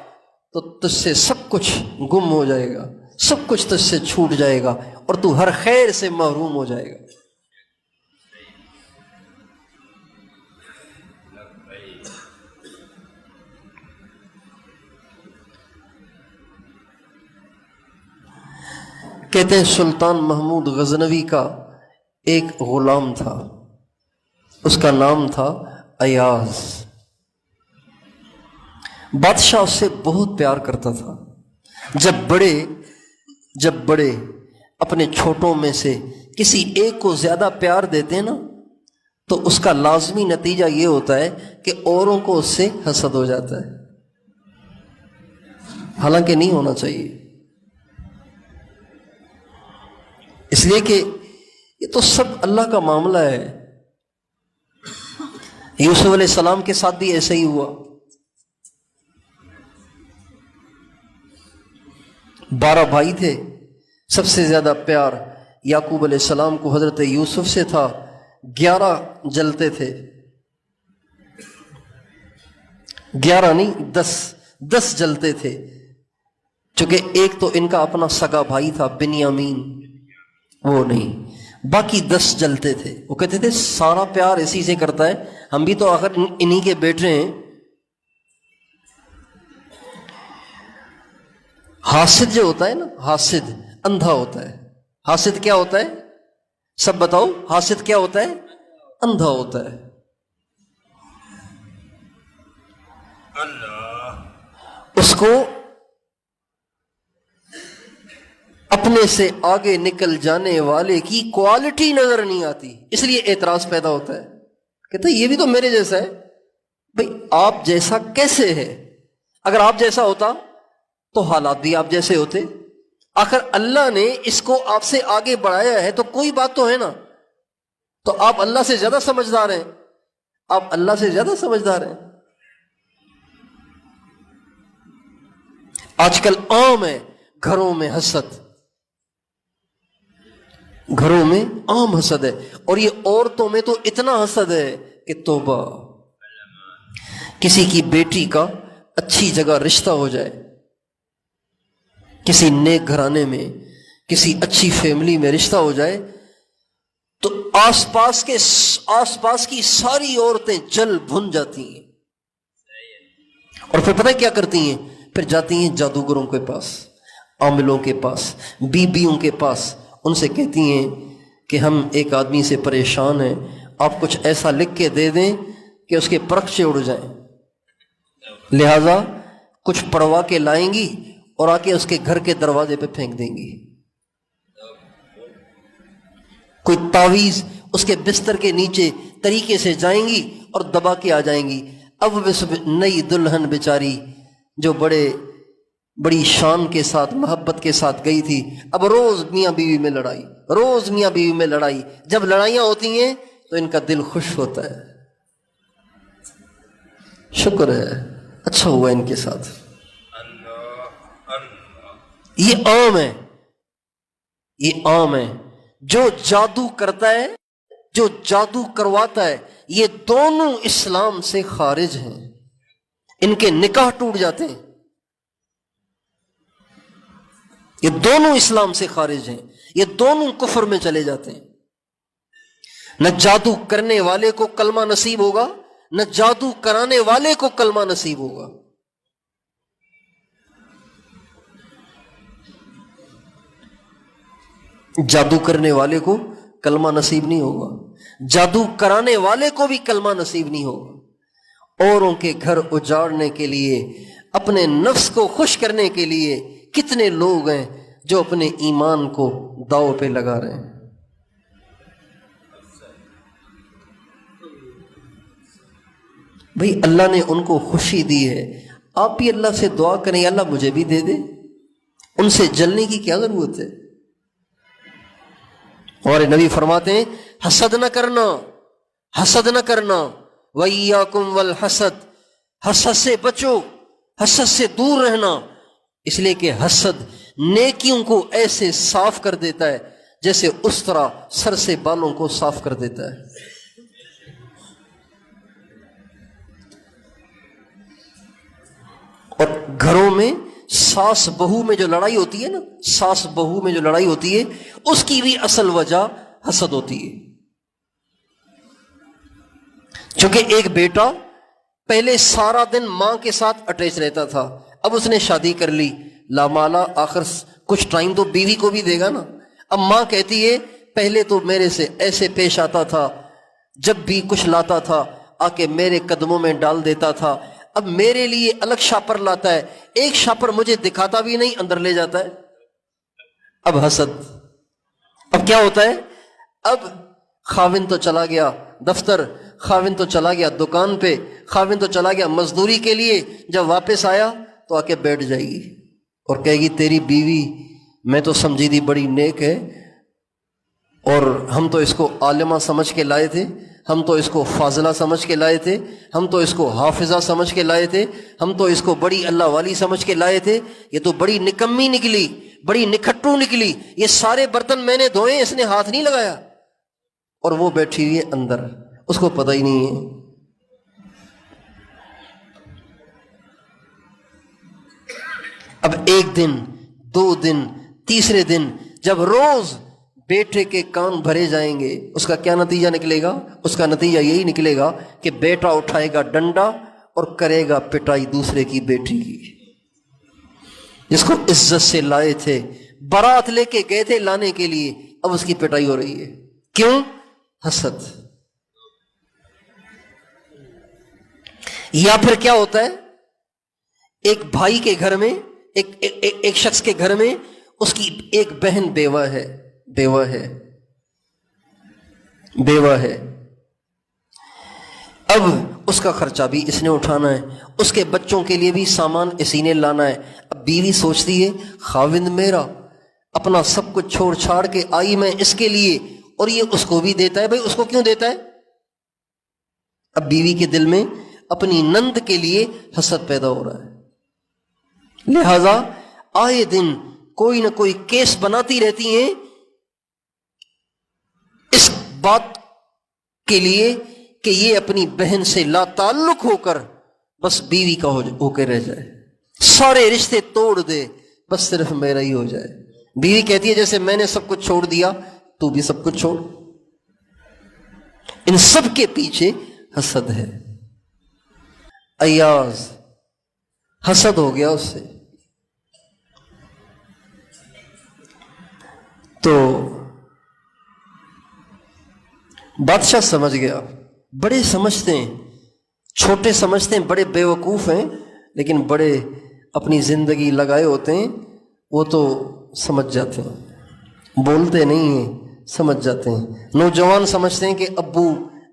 تو تجھ سے سب کچھ گم ہو جائے گا، سب کچھ تجھ سے چھوٹ جائے گا اور تو ہر خیر سے محروم ہو جائے گا۔ کہتے ہیں سلطان محمود غزنوی کا ایک غلام تھا، اس کا نام تھا ایاز۔ بادشاہ اس سے بہت پیار کرتا تھا۔ جب بڑے اپنے چھوٹوں میں سے کسی ایک کو زیادہ پیار دیتے ہیں نا تو اس کا لازمی نتیجہ یہ ہوتا ہے کہ اوروں کو اس سے حسد ہو جاتا ہے، حالانکہ نہیں ہونا چاہیے، اس لیے کہ یہ تو سب اللہ کا معاملہ ہے۔ یوسف علیہ السلام کے ساتھ بھی ایسا ہی ہوا، 12 بھائی تھے، سب سے زیادہ پیار یعقوب علیہ السلام کو حضرت یوسف سے تھا، 11 جلتے تھے، 11 نہیں 10 جلتے تھے، چونکہ ایک تو ان کا اپنا سگا بھائی تھا بنیامین، وہ نہیں، باقی 10 جلتے تھے۔ وہ کہتے تھے سارا پیار اسی سے کرتا ہے، ہم بھی تو آخر انہی کے بیٹے ہیں۔ حاسد جو ہوتا ہے نا، حاسد اندھا ہوتا ہے۔ حاسد کیا ہوتا ہے؟ سب بتاؤ، حاسد کیا ہوتا ہے؟ اندھا ہوتا ہے۔ اس کو اپنے سے آگے نکل جانے والے کی کوالٹی نظر نہیں آتی، اس لیے اعتراض پیدا ہوتا ہے، کہتا ہے یہ بھی تو میرے جیسا ہے۔ بھئی آپ جیسا کیسے ہے؟ اگر آپ جیسا ہوتا تو حالات بھی آپ جیسے ہوتے۔ آخر اللہ نے اس کو آپ سے آگے بڑھایا ہے تو کوئی بات تو ہے نا، تو آپ اللہ سے زیادہ سمجھدار ہیں، آپ اللہ سے زیادہ سمجھدار ہیں۔ آج کل عام ہے گھروں میں حسد، گھروں میں عام حسد ہے، اور یہ عورتوں میں تو اتنا حسد ہے کہ توبہ۔ کسی کی بیٹی کا اچھی جگہ رشتہ ہو جائے، کسی نیک گھرانے میں، کسی اچھی فیملی میں رشتہ ہو جائے تو آس پاس کی ساری عورتیں جل بھن جاتی ہیں، اور پھر پتہ کیا کرتی ہیں؟ پھر جاتی ہیں جادوگروں کے پاس، عاملوں کے پاس، بیویوں کے پاس، ان سے کہتی ہیں کہ ہم ایک آدمی سے پریشان ہیں، آپ کچھ ایسا لکھ کے دے دیں کہ اس کے پرخچے اڑ جائیں، لہذا کچھ پڑوا کے لائیں گی اور آ کے اس کے گھر کے دروازے پہ پھینک دیں گی، کوئی تعویذ اس کے بستر کے نیچے طریقے سے جائیں گی اور دبا کے آ جائیں گی۔ اب نئی دلہن بیچاری جو بڑی شان کے ساتھ، محبت کے ساتھ گئی تھی، اب روز میاں بیوی میں لڑائی، روز میاں بیوی میں لڑائی۔ جب لڑائیاں ہوتی ہیں تو ان کا دل خوش ہوتا ہے، شکر ہے اچھا ہوا ان کے ساتھ۔ یہ عام ہے، یہ عام ہے۔ جو جادو کرتا ہے، جو جادو کرواتا ہے، یہ دونوں اسلام سے خارج ہیں، ان کے نکاح ٹوٹ جاتے ہیں، یہ دونوں اسلام سے خارج ہیں، یہ دونوں کفر میں چلے جاتے ہیں۔ نہ جادو کرنے والے کو کلمہ نصیب ہوگا، نہ جادو کرانے والے کو کلمہ نصیب ہوگا۔ جادو کرنے والے کو کلمہ نصیب نہیں ہوگا، جادو کرانے والے کو بھی کلمہ نصیب نہیں ہوگا۔ اوروں کے گھر اجاڑنے کے لیے، اپنے نفس کو خوش کرنے کے لیے کتنے لوگ ہیں جو اپنے ایمان کو داؤ پہ لگا رہے ہیں۔ بھئی اللہ نے ان کو خوشی دی ہے، آپ بھی اللہ سے دعا کریں اللہ مجھے بھی دے دے، ان سے جلنے کی کیا ضرورت ہے؟ اور نبی فرماتے ہیں حسد نہ کرنا، حسد نہ کرنا، وَإِيَّاكُمْ وَالْحَسَدْ، حسد سے بچو، حسد سے دور رہنا، اس لیے کہ حسد نیکیوں کو ایسے صاف کر دیتا ہے جیسے استرا سر سے بالوں کو صاف کر دیتا ہے۔ اور گھروں میں ساس بہو میں جو لڑائی ہوتی ہے نا، ساس بہو میں جو لڑائی ہوتی ہے اس کی بھی اصل وجہ حسد ہوتی ہے۔ چونکہ ایک بیٹا پہلے سارا دن ماں کے ساتھ اٹیچ رہتا تھا، اب اس نے شادی کر لی، لامالا آخر کچھ ٹائم تو بیوی کو بھی دے گا نا۔ اب ماں کہتی ہے پہلے تو میرے سے ایسے پیش آتا تھا، جب بھی کچھ لاتا تھا آ کے میرے قدموں میں ڈال دیتا تھا، اب میرے لیے الگ شاپر لاتا ہے، ایک شاپر مجھے دکھاتا بھی نہیں اندر لے جاتا ہے۔ اب حسد، اب کیا ہوتا ہے؟ اب خاوند تو چلا گیا دفتر، خاوند تو چلا گیا دکان پہ، خاوند تو چلا گیا مزدوری کے لیے، جب واپس آیا تو آ کے بیٹھ جائے گی اور کہے گی تیری بیوی میں تو سمجھی تھی بڑی نیک ہے، اور ہم تو اس کو عالمہ سمجھ کے لائے تھے، ہم تو اس کو فاضلہ سمجھ کے لائے تھے، ہم تو اس کو حافظہ سمجھ کے لائے تھے، ہم تو اس کو بڑی اللہ والی سمجھ کے لائے تھے، یہ تو بڑی نکمی نکلی، بڑی نکھٹو نکلی، یہ سارے برتن میں نے دھوئے اس نے ہاتھ نہیں لگایا، اور وہ بیٹھی ہوئی ہے اندر، اس کو پتہ ہی نہیں ہے۔ اب ایک دن، دو دن، تیسرے دن جب روز بیٹے کے کان بھرے جائیں گے، اس کا کیا نتیجہ نکلے گا؟ اس کا نتیجہ یہی نکلے گا کہ بیٹا اٹھائے گا ڈنڈا اور کرے گا پٹائی دوسرے کی بیٹی کی، جس کو عزت سے لائے تھے، بارات لے کے گئے تھے لانے کے لیے، اب اس کی پٹائی ہو رہی ہے۔ کیوں؟ حسد۔ یا پھر کیا ہوتا ہے، ایک بھائی کے گھر میں، ایک شخص کے گھر میں اس کی ایک بہن بیوہ ہے. اب اس کا خرچہ بھی اس نے اٹھانا ہے، اس کے بچوں کے لیے بھی سامان اسی نے لانا ہے. اب بیوی سوچتی ہے خاوند میرا اپنا سب کچھ چھوڑ چھاڑ کے آئی میں اس کے لیے، اور یہ اس کو بھی دیتا ہے. بھائی اس کو کیوں دیتا ہے؟ اب بیوی کے دل میں اپنی نند کے لیے حسد پیدا ہو رہا ہے، لہذا آئے دن کوئی نہ کوئی کیس بناتی رہتی ہیں اس بات کے لیے کہ یہ اپنی بہن سے لا تعلق ہو کر بس بیوی کا ہو کے رہ جائے، سارے رشتے توڑ دے، بس صرف میرا ہی ہو جائے. بیوی کہتی ہے جیسے میں نے سب کچھ چھوڑ دیا تو بھی سب کچھ چھوڑ. ان سب کے پیچھے حسد ہے. ایاز حسد ہو گیا اس سے. تو بادشاہ سمجھ گیا. بڑے سمجھتے ہیں، چھوٹے سمجھتے ہیں، بڑے بیوقوف ہیں، لیکن بڑے اپنی زندگی لگائے ہوتے ہیں، وہ تو سمجھ جاتے ہیں، بولتے نہیں ہیں، سمجھ جاتے ہیں. نوجوان سمجھتے ہیں کہ ابو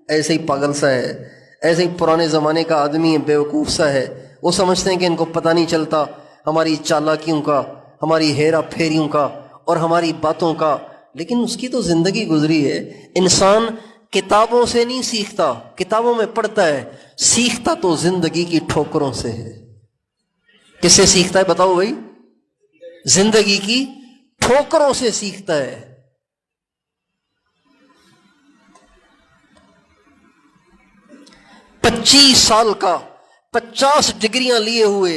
ایسے ہی پاگل سا ہے، ایسے ہی پرانے زمانے کا آدمی ہے، بیوقوف سا ہے. وہ سمجھتے ہیں کہ ان کو پتہ نہیں چلتا ہماری چالاکیوں کا، ہماری ہیرا پھیریوں کا اور ہماری باتوں کا. لیکن اس کی تو زندگی گزری ہے. انسان کتابوں سے نہیں سیکھتا، کتابوں میں پڑھتا ہے، سیکھتا تو زندگی کی ٹھوکروں سے ہے. کس سے سیکھتا ہے بتاؤ بھائی؟ زندگی کی ٹھوکروں سے سیکھتا ہے. 25 سال کا 50 ڈگریاں لیے ہوئے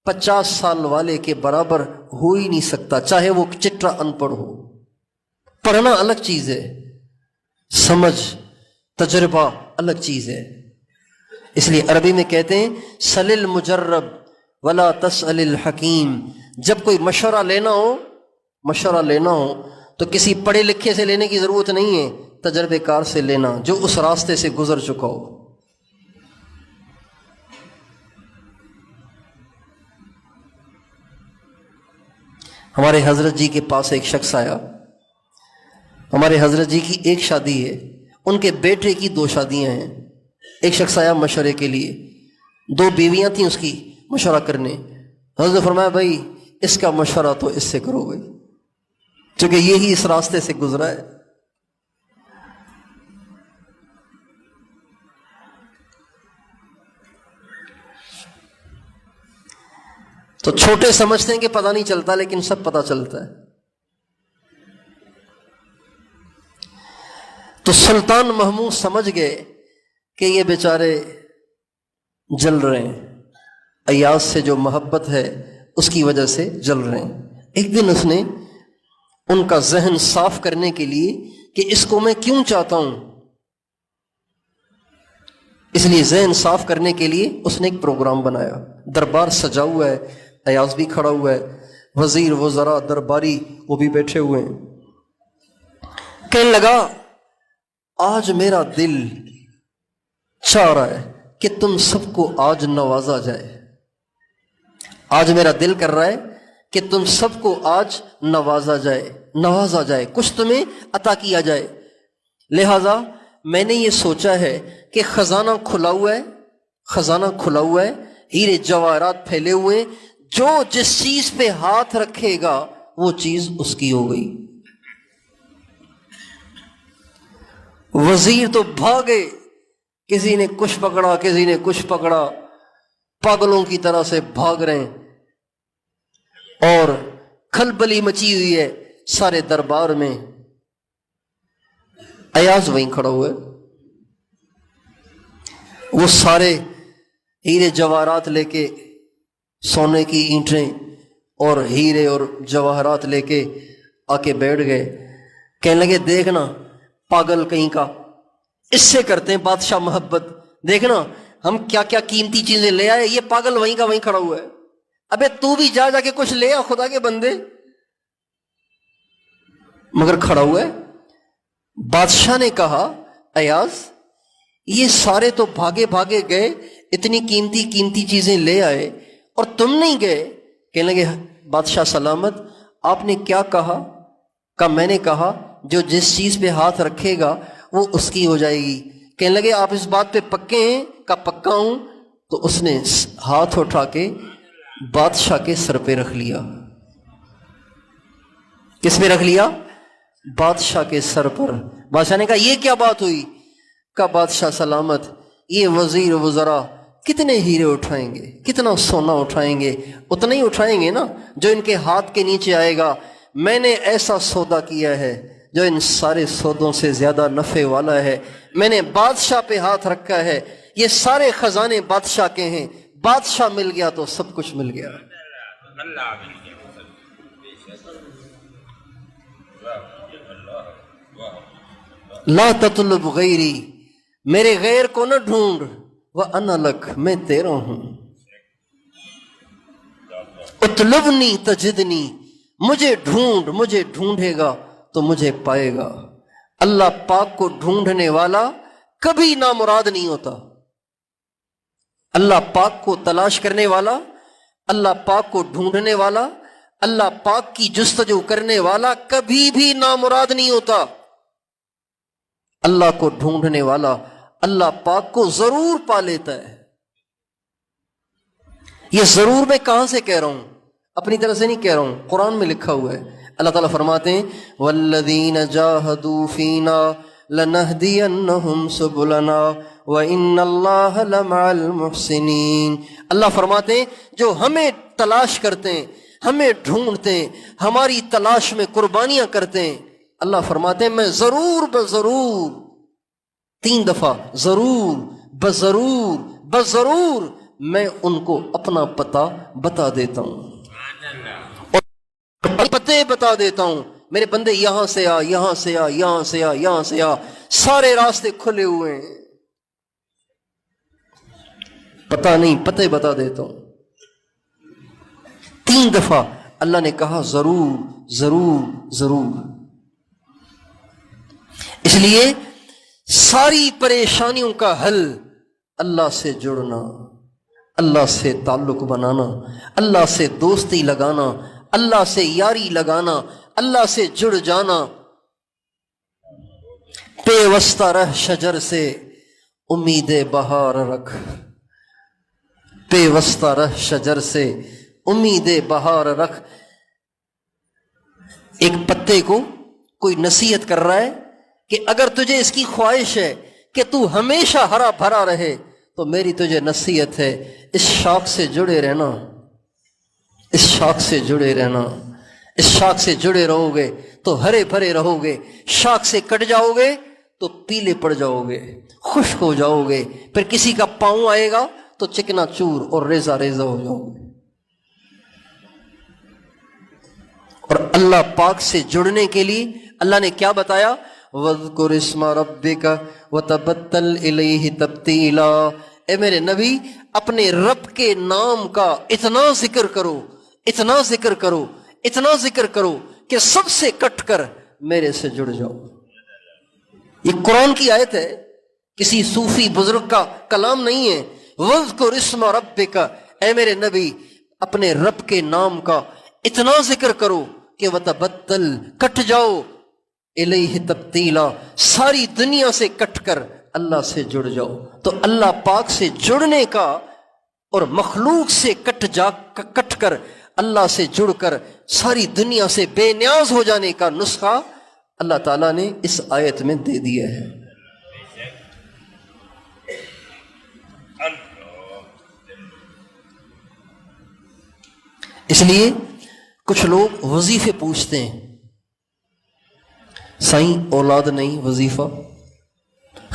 50 سال والے کے برابر ہو ہی نہیں سکتا، چاہے وہ چٹرا ان پڑھ ہو. پڑھنا الگ چیز ہے، سمجھ تجربہ الگ چیز ہے. اس لیے عربی میں کہتے ہیں سل المجرب ولا تسأل الحکیم. جب کوئی مشورہ لینا ہو تو کسی پڑھے لکھے سے لینے کی ضرورت نہیں ہے، تجربے کار سے لینا جو اس راستے سے گزر چکا ہو. ہمارے حضرت جی کے پاس ایک شخص آیا. ہمارے حضرت جی کی ایک شادی ہے، ان کے بیٹے کی 2 شادیاں ہیں. ایک شخص آیا مشورے کے لیے، 2 بیویاں تھیں اس کی، مشورہ کرنے. حضرت نے فرمایا بھائی اس کا مشورہ تو اس سے کرو بھائی، چونکہ یہی اس راستے سے گزرا ہے. تو چھوٹے سمجھتے ہیں کہ پتہ نہیں چلتا، لیکن سب پتہ چلتا ہے. تو سلطان محمود سمجھ گئے کہ یہ بیچارے جل رہے ہیں، ایاز سے جو محبت ہے اس کی وجہ سے جل رہے ہیں. ایک دن اس نے ان کا ذہن صاف کرنے کے لیے کہ اس کو میں کیوں چاہتا ہوں، اس لیے ذہن صاف کرنے کے لیے اس نے ایک پروگرام بنایا. دربار سجا ہوا ہے، ایاز بھی کھڑا ہوا ہے، وزیر وزراء درباری وہ بھی بیٹھے ہوئے ہیں. کہنے لگا آج میرا دل چاہ رہا ہے کہ تم سب کو آج نوازا جائے. آج میرا دل کر رہا ہے کہ تم سب کو آج نوازا جائے، کچھ تمہیں عطا کیا جائے. لہذا میں نے یہ سوچا ہے کہ خزانہ کھلا ہوا ہے، ہیرے جواہرات پھیلے ہوئے، جو جس چیز پہ ہاتھ رکھے گا وہ چیز اس کی ہو گئی. وزیر تو بھاگے، کسی نے کچھ پکڑا، کسی نے کچھ پکڑا، پاگلوں کی طرح سے بھاگ رہے ہیں، اور کھلبلی مچی ہوئی ہے سارے دربار میں. ایاز وہیں کھڑا ہوا ہے. وہ سارے ہیرے جواہرات لے کے، سونے کی اینٹیں اور ہیرے اور جواہرات لے کے آ کے بیٹھ گئے. کہنے لگے دیکھنا پاگل کہیں کا، اس سے کرتے ہیں بادشاہ محبت، دیکھنا ہم کیا کیا قیمتی چیزیں لے آئے، یہ پاگل وہیں کا وہیں کھڑا ہوا ہے. ابے تو بھی جا کے کچھ لے آ خدا کے بندے. مگر کھڑا ہوا ہے. بادشاہ نے کہا ایاز یہ سارے تو بھاگے بھاگے گئے، اتنی قیمتی چیزیں لے آئے اور تم نہیں گئے. کہنے لگے بادشاہ سلامت، آپ نے کیا کہا؟ کہ میں نے کہا جو جس چیز پہ ہاتھ رکھے گا وہ اس کی ہو جائے گی۔ کہنے لگے آپ اس بات پہ پکے ہیں؟ کہ پکا ہوں۔ تو اس نے ہاتھ اٹھا کے بادشاہ کے سر پہ رکھ لیا۔ کس پہ رکھ لیا؟ بادشاہ کے سر پر۔ بادشاہ نے کہا یہ کیا بات ہوئی؟ کہا بادشاہ سلامت، یہ وزیر وزراء کتنے ہیرے اٹھائیں گے، کتنا سونا اٹھائیں گے؟ اتنا ہی اٹھائیں گے نا جو ان کے ہاتھ کے نیچے آئے گا۔ میں نے ایسا سودا کیا ہے جو ان سارے سودوں سے زیادہ نفع والا ہے۔ میں نے بادشاہ پہ ہاتھ رکھا ہے، یہ سارے خزانے بادشاہ کے ہیں۔ بادشاہ مل گیا تو سب کچھ مل گیا۔ لا تطلب غیری، میرے غیر کو نہ ڈھونڈ، وَأَنَا لَكَ، میں تیرا ہوں۔ اطلبنی تجدنی، مجھے ڈھونڈ، مجھے ڈھونڈے گا تو مجھے پائے گا۔ اللہ پاک کو ڈھونڈنے والا کبھی نامراد نہیں ہوتا۔ اللہ پاک کو تلاش کرنے والا، اللہ پاک کو ڈھونڈنے والا، اللہ پاک کی جستجو کرنے والا کبھی بھی نامراد نہیں ہوتا۔ اللہ کو ڈھونڈنے والا اللہ پاک کو ضرور پا لیتا ہے۔ یہ ضرور میں کہاں سے کہہ رہا ہوں؟ اپنی طرف سے نہیں کہہ رہا ہوں، قرآن میں لکھا ہوا ہے۔ اللہ تعالیٰ فرماتے ہیں وَالَّذِينَ جَاهَدُوا فِينَا لَنَهْدِيَنَّهُمْ سُبُلَنَا وَإِنَّ اللَّهَ لَمَعَ الْمُحْسِنِينَ۔ اللہ فرماتے ہیں جو ہمیں تلاش کرتے ہیں، ہمیں ڈھونڈتے ہیں، ہماری تلاش میں قربانیاں کرتے ہیں، اللہ فرماتے ہیں میں ضرور بضرور، 3 دفعہ ضرور بضرور بضرور میں ان کو اپنا پتہ بتا دیتا ہوں، اور پتے بتا دیتا ہوں۔ میرے بندے یہاں سے آ، یہاں سے آ، یہاں سے آ، یہاں سے آ، سارے راستے کھلے ہوئے ہیں، پتہ نہیں، پتے بتا دیتا ہوں۔ 3 دفعہ اللہ نے کہا ضرور ضرور ضرور۔ اس لیے ساری پریشانیوں کا حل اللہ سے جڑنا، اللہ سے تعلق بنانا، اللہ سے دوستی لگانا، اللہ سے یاری لگانا، اللہ سے جڑ جانا۔ پیوستہ رہ شجر سے امید بہار رکھ، پیوستہ رہ شجر سے امید بہار رکھ۔ ایک پتے کو کوئی نصیحت کر رہا ہے کہ اگر تجھے اس کی خواہش ہے کہ تو ہمیشہ ہرا بھرا رہے تو میری تجھے نصیحت ہے اس شاخ سے جڑے رہنا، اس شاخ سے جڑے رہنا۔ اس شاخ سے جڑے رہو گے تو ہرے بھرے رہو گے، شاخ سے کٹ جاؤ گے تو پیلے پڑ جاؤ گے، خشک ہو جاؤ گے، پھر کسی کا پاؤں آئے گا تو چکنا چور اور ریزہ ریزہ ہو جاؤ گے۔ اور اللہ پاک سے جڑنے کے لیے اللہ نے کیا بتایا؟ وَاذْكُرِ اسْمَ رَبِّكَ وَتَبَتَّلْ إِلَيْهِ تَبْتِيلًا۔ اے میرے نبی اپنے رب کے نام کا اتنا ذکر کرو، اتنا ذکر کرو، اتنا ذکر کرو کہ سب سے کٹ کر میرے سے جڑ جاؤ۔ یہ قرآن کی آیت ہے، کسی صوفی بزرگ کا کلام نہیں ہے۔ وَاذْكُرِ اسْمَ رَبِّكَ، اے میرے نبی اپنے رب کے نام کا اتنا ذکر کرو کہ وَتَبَتَّلْ، کٹ جاؤ، الیہ تبتیلا، ساری دنیا سے کٹ کر اللہ سے جڑ جاؤ۔ تو اللہ پاک سے جڑنے کا اور مخلوق سے کٹ کر اللہ سے جڑ کر ساری دنیا سے بے نیاز ہو جانے کا نسخہ اللہ تعالیٰ نے اس آیت میں دے دیا ہے۔ اس لیے کچھ لوگ وظیفے پوچھتے ہیں، سائیں اولاد نہیں وظیفہ،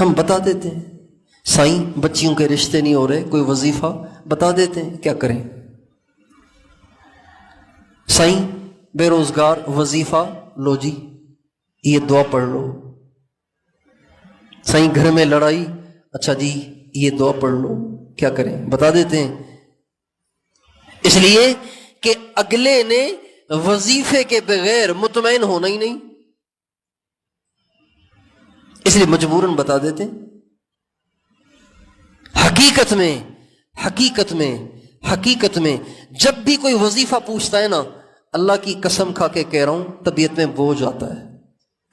ہم بتا دیتے ہیں۔ سائیں بچیوں کے رشتے نہیں ہو رہے، کوئی وظیفہ بتا دیتے ہیں، کیا کریں؟ سائیں بے روزگار، وظیفہ لو جی یہ دعا پڑھ لو۔ سائیں گھر میں لڑائی، اچھا جی یہ دعا پڑھ لو، کیا کریں؟ بتا دیتے ہیں۔ اس لیے کہ اگلے نے وظیفے کے بغیر مطمئن ہونا ہی نہیں، اس لیے مجبوراً بتا دیتے۔ حقیقت میں جب بھی کوئی وظیفہ پوچھتا ہے نا، اللہ کی قسم کھا کے کہہ رہا ہوں، طبیعت میں بوجھ آتا ہے،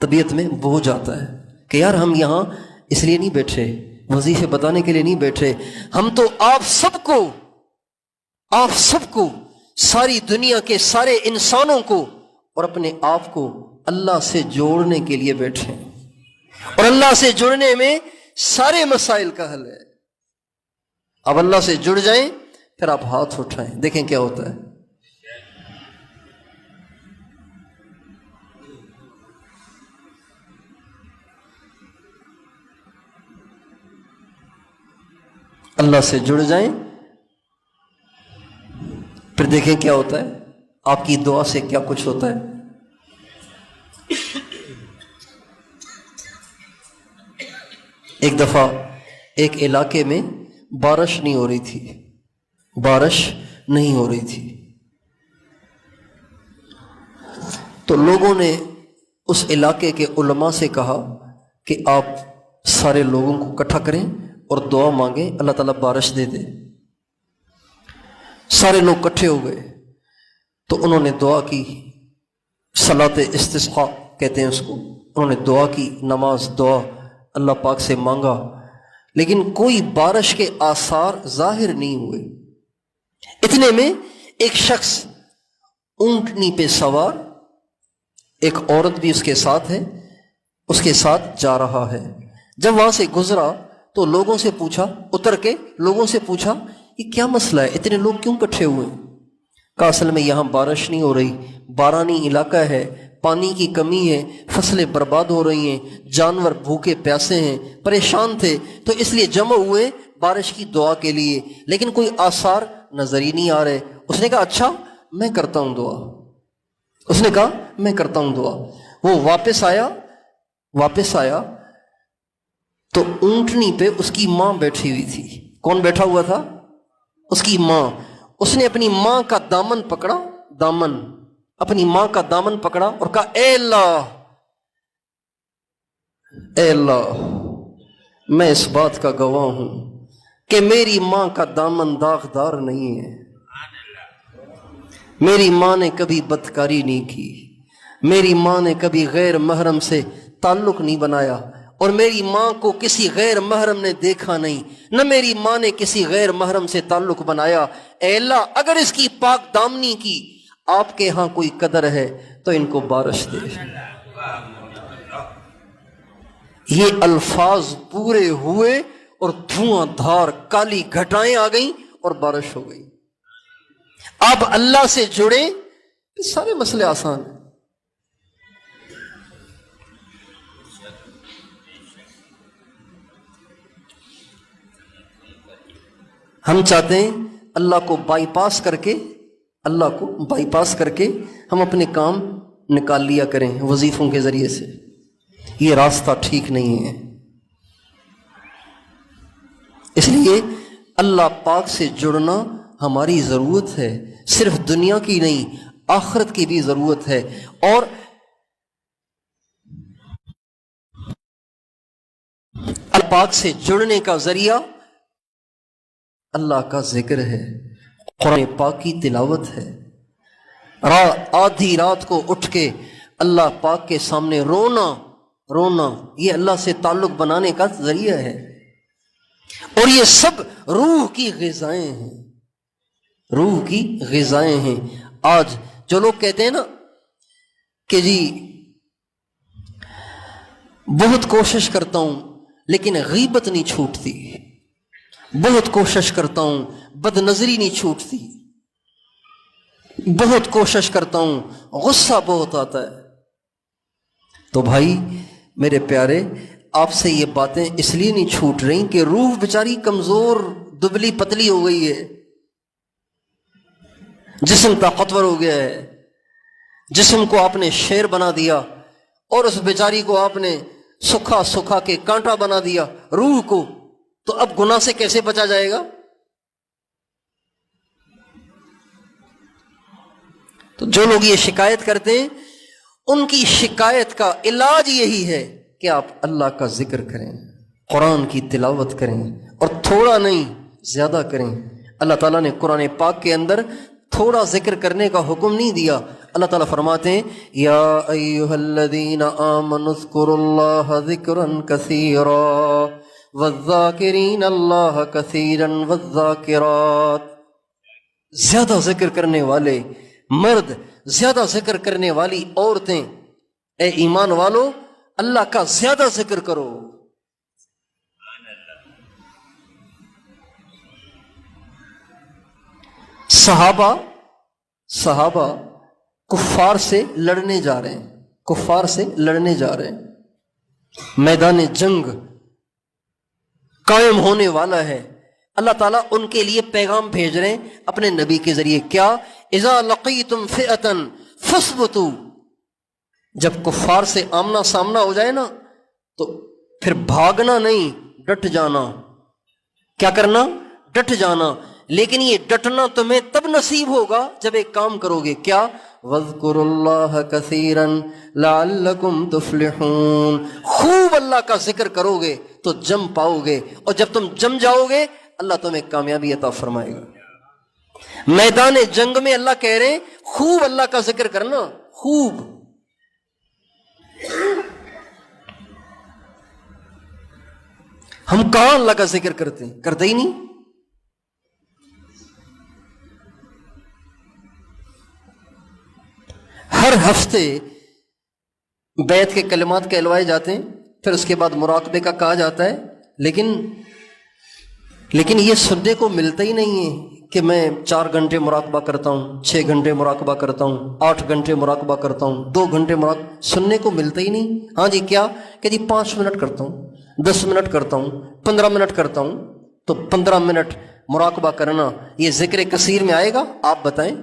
طبیعت میں بوجھ آتا ہے کہ یار ہم یہاں اس لیے نہیں بیٹھے، وظیفے بتانے کے لیے نہیں بیٹھے، ہم تو آپ سب کو ساری دنیا کے سارے انسانوں کو اور اپنے آپ کو اللہ سے جوڑنے کے لیے بیٹھے ہیں، اور اللہ سے جڑنے میں سارے مسائل کا حل ہے۔ اب اللہ سے جڑ جائیں، پھر آپ ہاتھ اٹھائیں، دیکھیں کیا ہوتا ہے۔ اللہ سے جڑ جائیں، پھر دیکھیں کیا ہوتا ہے، آپ کی دعا سے کیا کچھ ہوتا ہے۔ ایک دفعہ ایک علاقے میں بارش نہیں ہو رہی تھی، تو لوگوں نے اس علاقے کے علماء سے کہا کہ آپ سارے لوگوں کو اکٹھا کریں اور دعا مانگیں، اللہ تعالیٰ بارش دے دے۔ سارے لوگ اکٹھے ہو گئے تو انہوں نے دعا کی، صلاۃ استسقاء کہتے ہیں اس کو، انہوں نے دعا کی، نماز، دعا اللہ پاک سے مانگا، لیکن کوئی بارش کے آثار ظاہر نہیں ہوئے۔ اتنے میں ایک شخص اونٹنی پہ سوار، ایک عورت بھی اس کے ساتھ ہے، اس کے ساتھ جا رہا ہے۔ جب وہاں سے گزرا تو لوگوں سے پوچھا، اتر کے لوگوں سے پوچھا یہ کیا مسئلہ ہے، اتنے لوگ کیوں اکٹھے ہوئے؟ کہا اصل میں یہاں بارش نہیں ہو رہی، بارانی علاقہ ہے، پانی کی کمی ہے، فصلیں برباد ہو رہی ہیں، جانور بھوکے پیاسے ہیں، پریشان تھے، تو اس لیے جمع ہوئے بارش کی دعا کے لیے، لیکن کوئی آثار نظر ہی نہیں آ رہے۔ اس نے کہا اچھا میں کرتا ہوں دعا، اس نے کہا میں کرتا ہوں دعا۔ وہ واپس آیا تو اونٹنی پہ اس کی ماں بیٹھی ہوئی تھی۔ کون بیٹھا ہوا تھا؟ اس کی ماں۔ اس نے اپنی ماں کا دامن پکڑا، اپنی ماں کا دامن پکڑا اور کہا اے اللہ میں اس بات کا گواہ ہوں کہ میری ماں کا دامن داغدار نہیں ہے، میری ماں نے کبھی بدکاری نہیں کی، میری ماں نے کبھی غیر محرم سے تعلق نہیں بنایا، اور میری ماں کو کسی غیر محرم نے دیکھا نہیں، نہ میری ماں نے کسی غیر محرم سے تعلق بنایا۔ اے اللہ اگر اس کی پاک دامنی کی آپ کے ہاں کوئی قدر ہے تو ان کو بارش دے۔ یہ الفاظ پورے ہوئے اور دھواں دھار کالی گھٹائیں آ گئیں اور بارش ہو گئی۔ اب اللہ سے جڑے، سارے مسئلے آسان ہیں۔ ہم چاہتے ہیں اللہ کو بائی پاس کر کے ہم اپنے کام نکال لیا کریں وظیفوں کے ذریعے سے، یہ راستہ ٹھیک نہیں ہے۔ اس لیے اللہ پاک سے جڑنا ہماری ضرورت ہے، صرف دنیا کی نہیں آخرت کی بھی ضرورت ہے۔ اور اللہ پاک سے جڑنے کا ذریعہ اللہ کا ذکر ہے، قرآن پاک کی تلاوت ہے، آدھی رات کو اٹھ کے اللہ پاک کے سامنے رونا یہ اللہ سے تعلق بنانے کا ذریعہ ہے۔ اور یہ سب روح کی غذائیں ہیں۔ آج جو لوگ کہتے ہیں نا کہ جی بہت کوشش کرتا ہوں لیکن غیبت نہیں چھوٹتی، بہت کوشش کرتا ہوں بد نظری نہیں چھوٹتی، بہت کوشش کرتا ہوں غصہ بہت آتا ہے، تو بھائی میرے پیارے آپ سے یہ باتیں اس لیے نہیں چھوٹ رہی کہ روح بیچاری کمزور دبلی پتلی ہو گئی ہے، جسم طاقتور ہو گیا ہے، جسم کو آپ نے شیر بنا دیا اور اس بیچاری کو آپ نے سکھا کے کانٹا بنا دیا، روح کو، تو اب گناہ سے کیسے بچا جائے گا؟ تو جو لوگ یہ شکایت کرتے ہیں ان کی شکایت کا علاج یہی ہے کہ آپ اللہ کا ذکر کریں، قرآن کی تلاوت کریں، اور تھوڑا نہیں زیادہ کریں۔ اللہ تعالیٰ نے قرآن پاک کے اندر تھوڑا ذکر کرنے کا حکم نہیں دیا. اللہ تعالیٰ فرماتے ہیں یا ایھا الذین آمنوا اذکروا اللہ ذکرا کثیرا والذاکرین اللہ کثیرا والذاکرات. زیادہ ذکر کرنے والے مرد، زیادہ ذکر کرنے والی عورتیں، اے ایمان والو اللہ کا زیادہ ذکر کرو. صحابہ کفار سے لڑنے جا رہے ہیں، کفار سے لڑنے جا رہے ہیں، میدان جنگ قائم ہونے والا ہے. اللہ تعالیٰ ان کے لیے پیغام بھیج رہے ہیں اپنے نبی کے ذریعے. کیا؟ اذا لقیتم فئۃ فاثبتوا. جب کفار سے آمنا سامنا ہو جائے نا تو پھر بھاگنا نہیں، ڈٹ جانا. کیا کرنا؟ ڈٹ جانا. لیکن یہ ڈٹنا تمہیں تب نصیب ہوگا جب ایک کام کرو گے. کیا؟ وَاذْكُرُوا اللَّهَ كَثِيرًا لَعَلَّكُمْ تُفْلِحُونَ. خوب اللہ کا ذکر کرو گے تو جم پاؤ گے، اور جب تم جم جاؤ گے اللہ تمہیں کامیابی عطا فرمائے گا. میدان جنگ میں اللہ کہہ رہے ہیں خوب اللہ کا ذکر کرنا، خوب. ہم کہاں اللہ کا ذکر کرتے ہیں؟ کرتے ہی نہیں. ہر ہفتے بیعت کے کلمات کہلوائے جاتے ہیں، پھر اس کے بعد مراقبے کا کہا جاتا ہے، لیکن یہ سننے کو ملتا ہی نہیں ہے کہ میں 4 گھنٹے مراقبہ کرتا ہوں، 6 گھنٹے مراقبہ کرتا ہوں، 8 گھنٹے مراقبہ کرتا ہوں، 2 گھنٹے مراقبہ. سننے کو ملتا ہی نہیں. ہاں جی کیا کہ جی 5 منٹ کرتا ہوں، 10 منٹ کرتا ہوں، 15 منٹ کرتا ہوں. تو 15 منٹ مراقبہ کرنا یہ ذکر کثیر میں آئے گا؟ آپ بتائیں.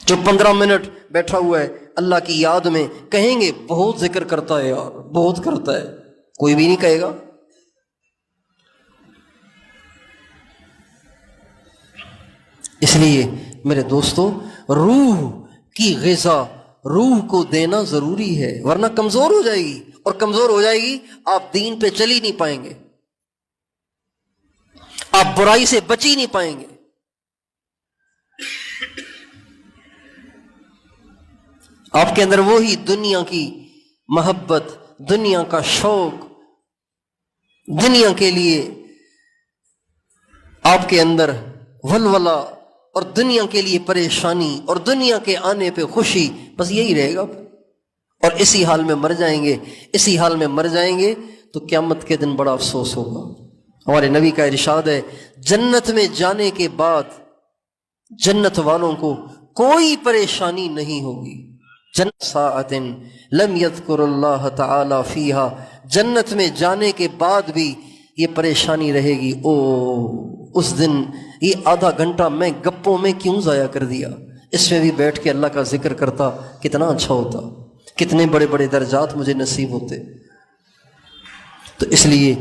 جو 15 منٹ بیٹھا ہوا ہے اللہ کی یاد میں، کہیں گے بہت ذکر کرتا ہے یار، بہت کرتا ہے. کوئی بھی نہیں کہے گا. اس لیے میرے دوستو روح کی غذا روح کو دینا ضروری ہے، ورنہ کمزور ہو جائے گی، اور کمزور ہو جائے گی آپ دین پہ چل ہی نہیں پائیں گے، آپ برائی سے بچ ہی نہیں پائیں گے. آپ کے اندر وہی دنیا کی محبت، دنیا کا شوق، دنیا کے لیے آپ کے اندر ولولہ، اور دنیا کے لیے پریشانی، اور دنیا کے آنے پہ خوشی، بس یہی رہے گا. اور اسی حال میں مر جائیں گے، اسی حال میں مر جائیں گے تو قیامت کے دن بڑا افسوس ہوگا. ہمارے نبی کا ارشاد ہے جنت میں جانے کے بعد جنت والوں کو کوئی پریشانی نہیں ہوگی. جنت ساعت لم یذکر اللہ تعالی فیہا. جنت میں جانے کے بعد بھی یہ پریشانی رہے گی. او اس دن یہ آدھا گھنٹہ میں گپوں میں کیوں ضائع کر دیا؟ اس میں بھی بیٹھ کے اللہ کا ذکر کرتا کتنا اچھا ہوتا، کتنے بڑے بڑے درجات مجھے نصیب ہوتے. تو اس لیے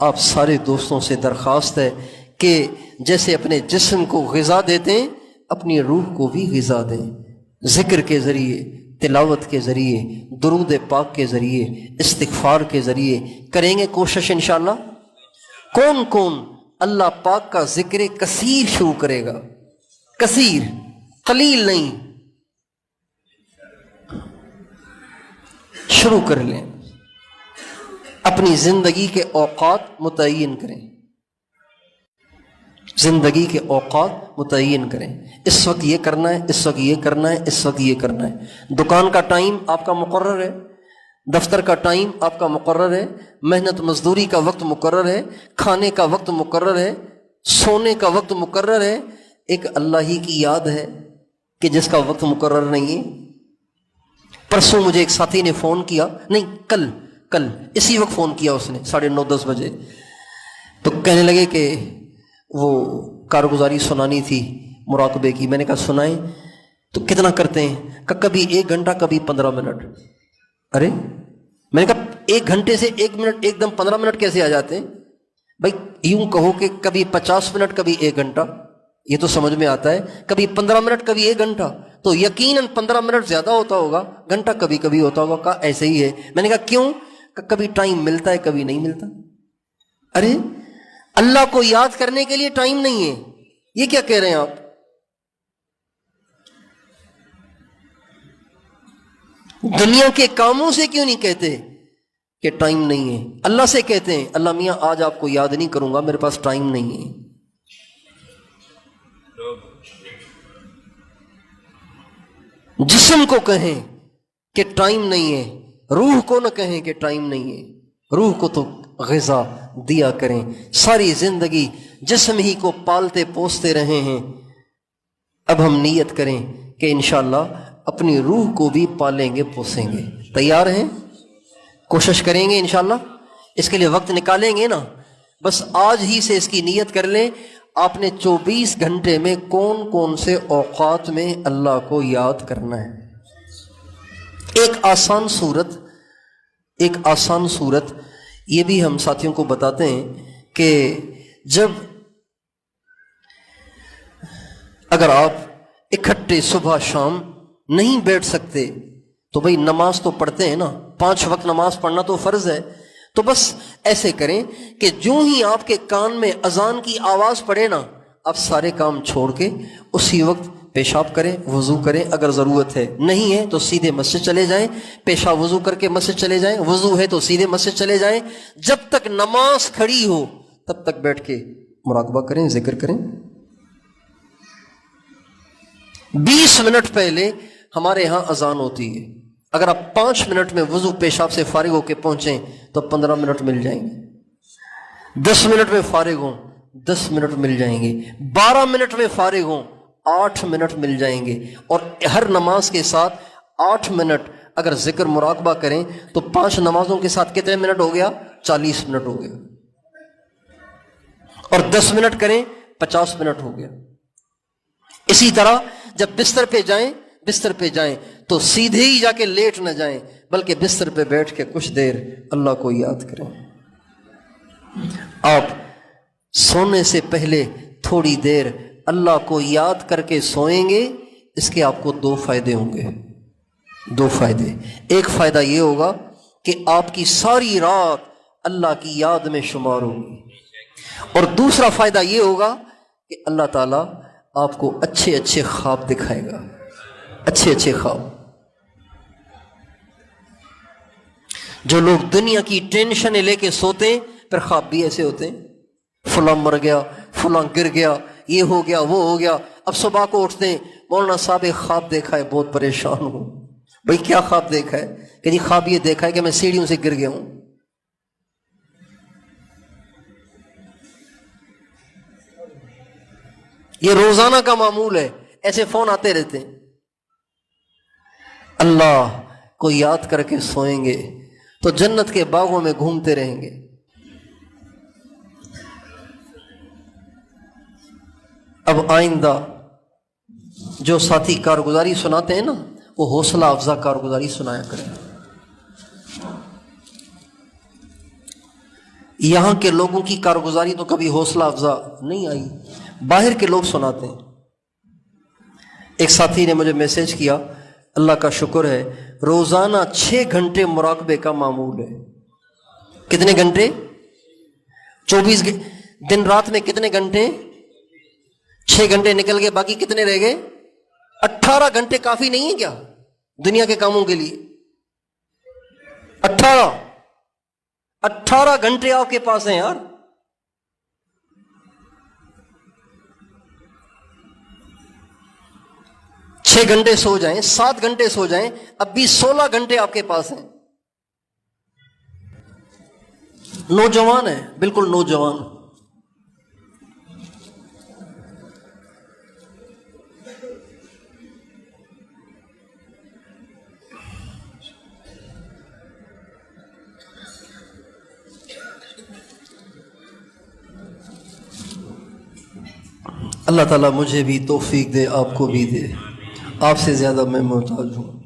آپ سارے دوستوں سے درخواست ہے کہ جیسے اپنے جسم کو غذا دیتے ہیں اپنی روح کو بھی غذا دیں. ذکر کے ذریعے، تلاوت کے ذریعے، درود پاک کے ذریعے، استغفار کے ذریعے کریں گے کوشش انشاءاللہ. کون کون اللہ پاک کا ذکر کثیر شروع کرے گا؟ کثیر، قلیل نہیں، شروع کر لیں. اپنی زندگی کے اوقات متعین کریں، زندگی کے اوقات متعین کریں. اس وقت یہ کرنا ہے، اس وقت یہ کرنا ہے، اس وقت یہ کرنا ہے. دکان کا ٹائم آپ کا مقرر ہے، دفتر کا ٹائم آپ کا مقرر ہے، محنت مزدوری کا وقت مقرر ہے، کھانے کا وقت مقرر ہے، سونے کا وقت مقرر ہے. ایک اللہ ہی کی یاد ہے کہ جس کا وقت مقرر نہیں ہے. پرسوں مجھے ایک ساتھی نے فون کیا، نہیں کل اسی وقت فون کیا اس نے 9:30 10 بجے. تو کہنے لگے کہ وہ کارگزاری سنانی تھی مراقبے کی. میں نے کہا سنائیں. تو کتنا کرتے ہیں؟ کہ کبھی 1 گھنٹہ، کبھی 15 منٹ. ارے میں نے کہا 1 گھنٹے سے 1 منٹ ایک دم 15 منٹ کیسے آ جاتے ہیں؟ بھائی یوں کہو کہ کبھی 50 منٹ، کبھی 1 گھنٹہ، یہ تو سمجھ میں آتا ہے. کبھی 15 منٹ، کبھی 1 گھنٹہ، تو یقیناً 15 منٹ زیادہ ہوتا ہوگا، گھنٹہ کبھی کبھی ہوتا ہوگا. کہا ایسے ہی ہے. میں نے کہا کیوں؟ کہ کبھی ٹائم ملتا ہے، کبھی نہیں ملتا. ارے اللہ کو یاد کرنے کے لیے ٹائم نہیں ہے، یہ کیا کہہ رہے ہیں آپ؟ دنیا کے کاموں سے کیوں نہیں کہتے کہ ٹائم نہیں ہے؟ اللہ سے کہتے ہیں اللہ میاں آج آپ کو یاد نہیں کروں گا، میرے پاس ٹائم نہیں ہے۔ جسم کو کہیں کہ ٹائم نہیں ہے، روح کو نہ کہیں کہ ٹائم نہیں ہے۔ روح کو تو غذا دیا کریں، ساری زندگی جسم ہی کو پالتے پوستے رہے ہیں، اب ہم نیت کریں کہ انشاءاللہ اپنی روح کو بھی پالیں گے پوسیں گے۔ تیار ہیں؟ کوشش کریں گے انشاءاللہ، اس کے لیے وقت نکالیں گے نا؟ بس آج ہی سے اس کی نیت کر لیں۔ آپ نے 24 گھنٹے میں کون کون سے اوقات میں اللہ کو یاد کرنا ہے؟ ایک آسان صورت یہ بھی ہم ساتھیوں کو بتاتے ہیں کہ جب اگر آپ اکٹھے صبح شام نہیں بیٹھ سکتے تو بھئی نماز تو پڑھتے ہیں نا، 5 وقت نماز پڑھنا تو فرض ہے، تو بس ایسے کریں کہ جو ہی آپ کے کان میں اذان کی آواز پڑے نا، آپ سارے کام چھوڑ کے اسی وقت پیشاب کریں، وضو کریں، اگر ضرورت ہے، نہیں ہے تو سیدھے مسجد چلے جائیں، پیشاب وضو کر کے مسجد چلے جائیں، وضو ہے تو سیدھے مسجد چلے جائیں، جب تک نماز کھڑی ہو تب تک بیٹھ کے مراقبہ کریں، ذکر کریں۔ 20 منٹ پہلے ہمارے ہاں اذان ہوتی ہے، اگر آپ 5 منٹ میں وضو پیشاب سے فارغ ہو کے پہنچیں تو 15 منٹ مل جائیں گے، 10 منٹ میں فارغ ہوں 10 منٹ مل جائیں گے، 12 منٹ میں فارغ ہوں 8 منٹ مل جائیں گے، اور ہر نماز کے ساتھ 8 منٹ اگر ذکر مراقبہ کریں تو 5 نمازوں کے ساتھ کتنے منٹ ہو گیا؟ 40 منٹ ہو گیا، اور 10 منٹ کریں 50 منٹ ہو گیا۔ اسی طرح جب بستر پہ جائیں تو سیدھے ہی جا کے لیٹ نہ جائیں، بلکہ بستر پہ بیٹھ کے کچھ دیر اللہ کو یاد کریں۔ آپ سونے سے پہلے تھوڑی دیر اللہ کو یاد کر کے سوئیں گے، اس کے آپ کو 2 فائدے ہوں گے، 2 فائدے۔ ایک فائدہ یہ ہوگا کہ آپ کی ساری رات اللہ کی یاد میں شمار ہوگی، اور دوسرا فائدہ یہ ہوگا کہ اللہ تعالیٰ آپ کو اچھے اچھے خواب دکھائے گا، اچھے اچھے خواب۔ جو لوگ دنیا کی ٹینشنیں لے کے سوتے ہیں پھر خواب بھی ایسے ہوتے ہیں، فلاں مر گیا، فلاں گر گیا، یہ ہو گیا، وہ ہو گیا، اب صبح کو اٹھتے ہیں مولانا صاحب ایک خواب دیکھا ہے، بہت پریشان ہوں۔ بھئی کیا خواب دیکھا ہے؟ کہ جی خواب یہ دیکھا ہے کہ میں سیڑھیوں سے گر گیا ہوں۔ یہ روزانہ کا معمول ہے، ایسے فون آتے رہتے ہیں۔ اللہ کو یاد کر کے سوئیں گے تو جنت کے باغوں میں گھومتے رہیں گے۔ اب آئندہ جو ساتھی کارگزاری سناتے ہیں نا، وہ حوصلہ افزا کارگزاری سنایا کریں۔ یہاں کے لوگوں کی کارگزاری تو کبھی حوصلہ افزا نہیں آئی، باہر کے لوگ سناتے ہیں۔ ایک ساتھی نے مجھے میسج کیا، اللہ کا شکر ہے روزانہ 6 گھنٹے مراقبے کا معمول ہے۔ کتنے گھنٹے؟ 24 دن رات میں کتنے گھنٹے؟ 6 گھنٹے نکل گئے، باقی کتنے رہ گئے؟ 18 گھنٹے کافی نہیں ہے کیا دنیا کے کاموں کے لیے؟ 18 گھنٹے آپ کے پاس ہیں یار۔ چھ گھنٹے سو جائیں، 7 گھنٹے سو جائیں، اب بھی 16 گھنٹے آپ کے پاس ہیں۔ نوجوان ہیں، بالکل نوجوان۔ اللہ تعالیٰ مجھے بھی توفیق دے، آپ کو بھی دے، آپ سے زیادہ میں محتاج ہوں۔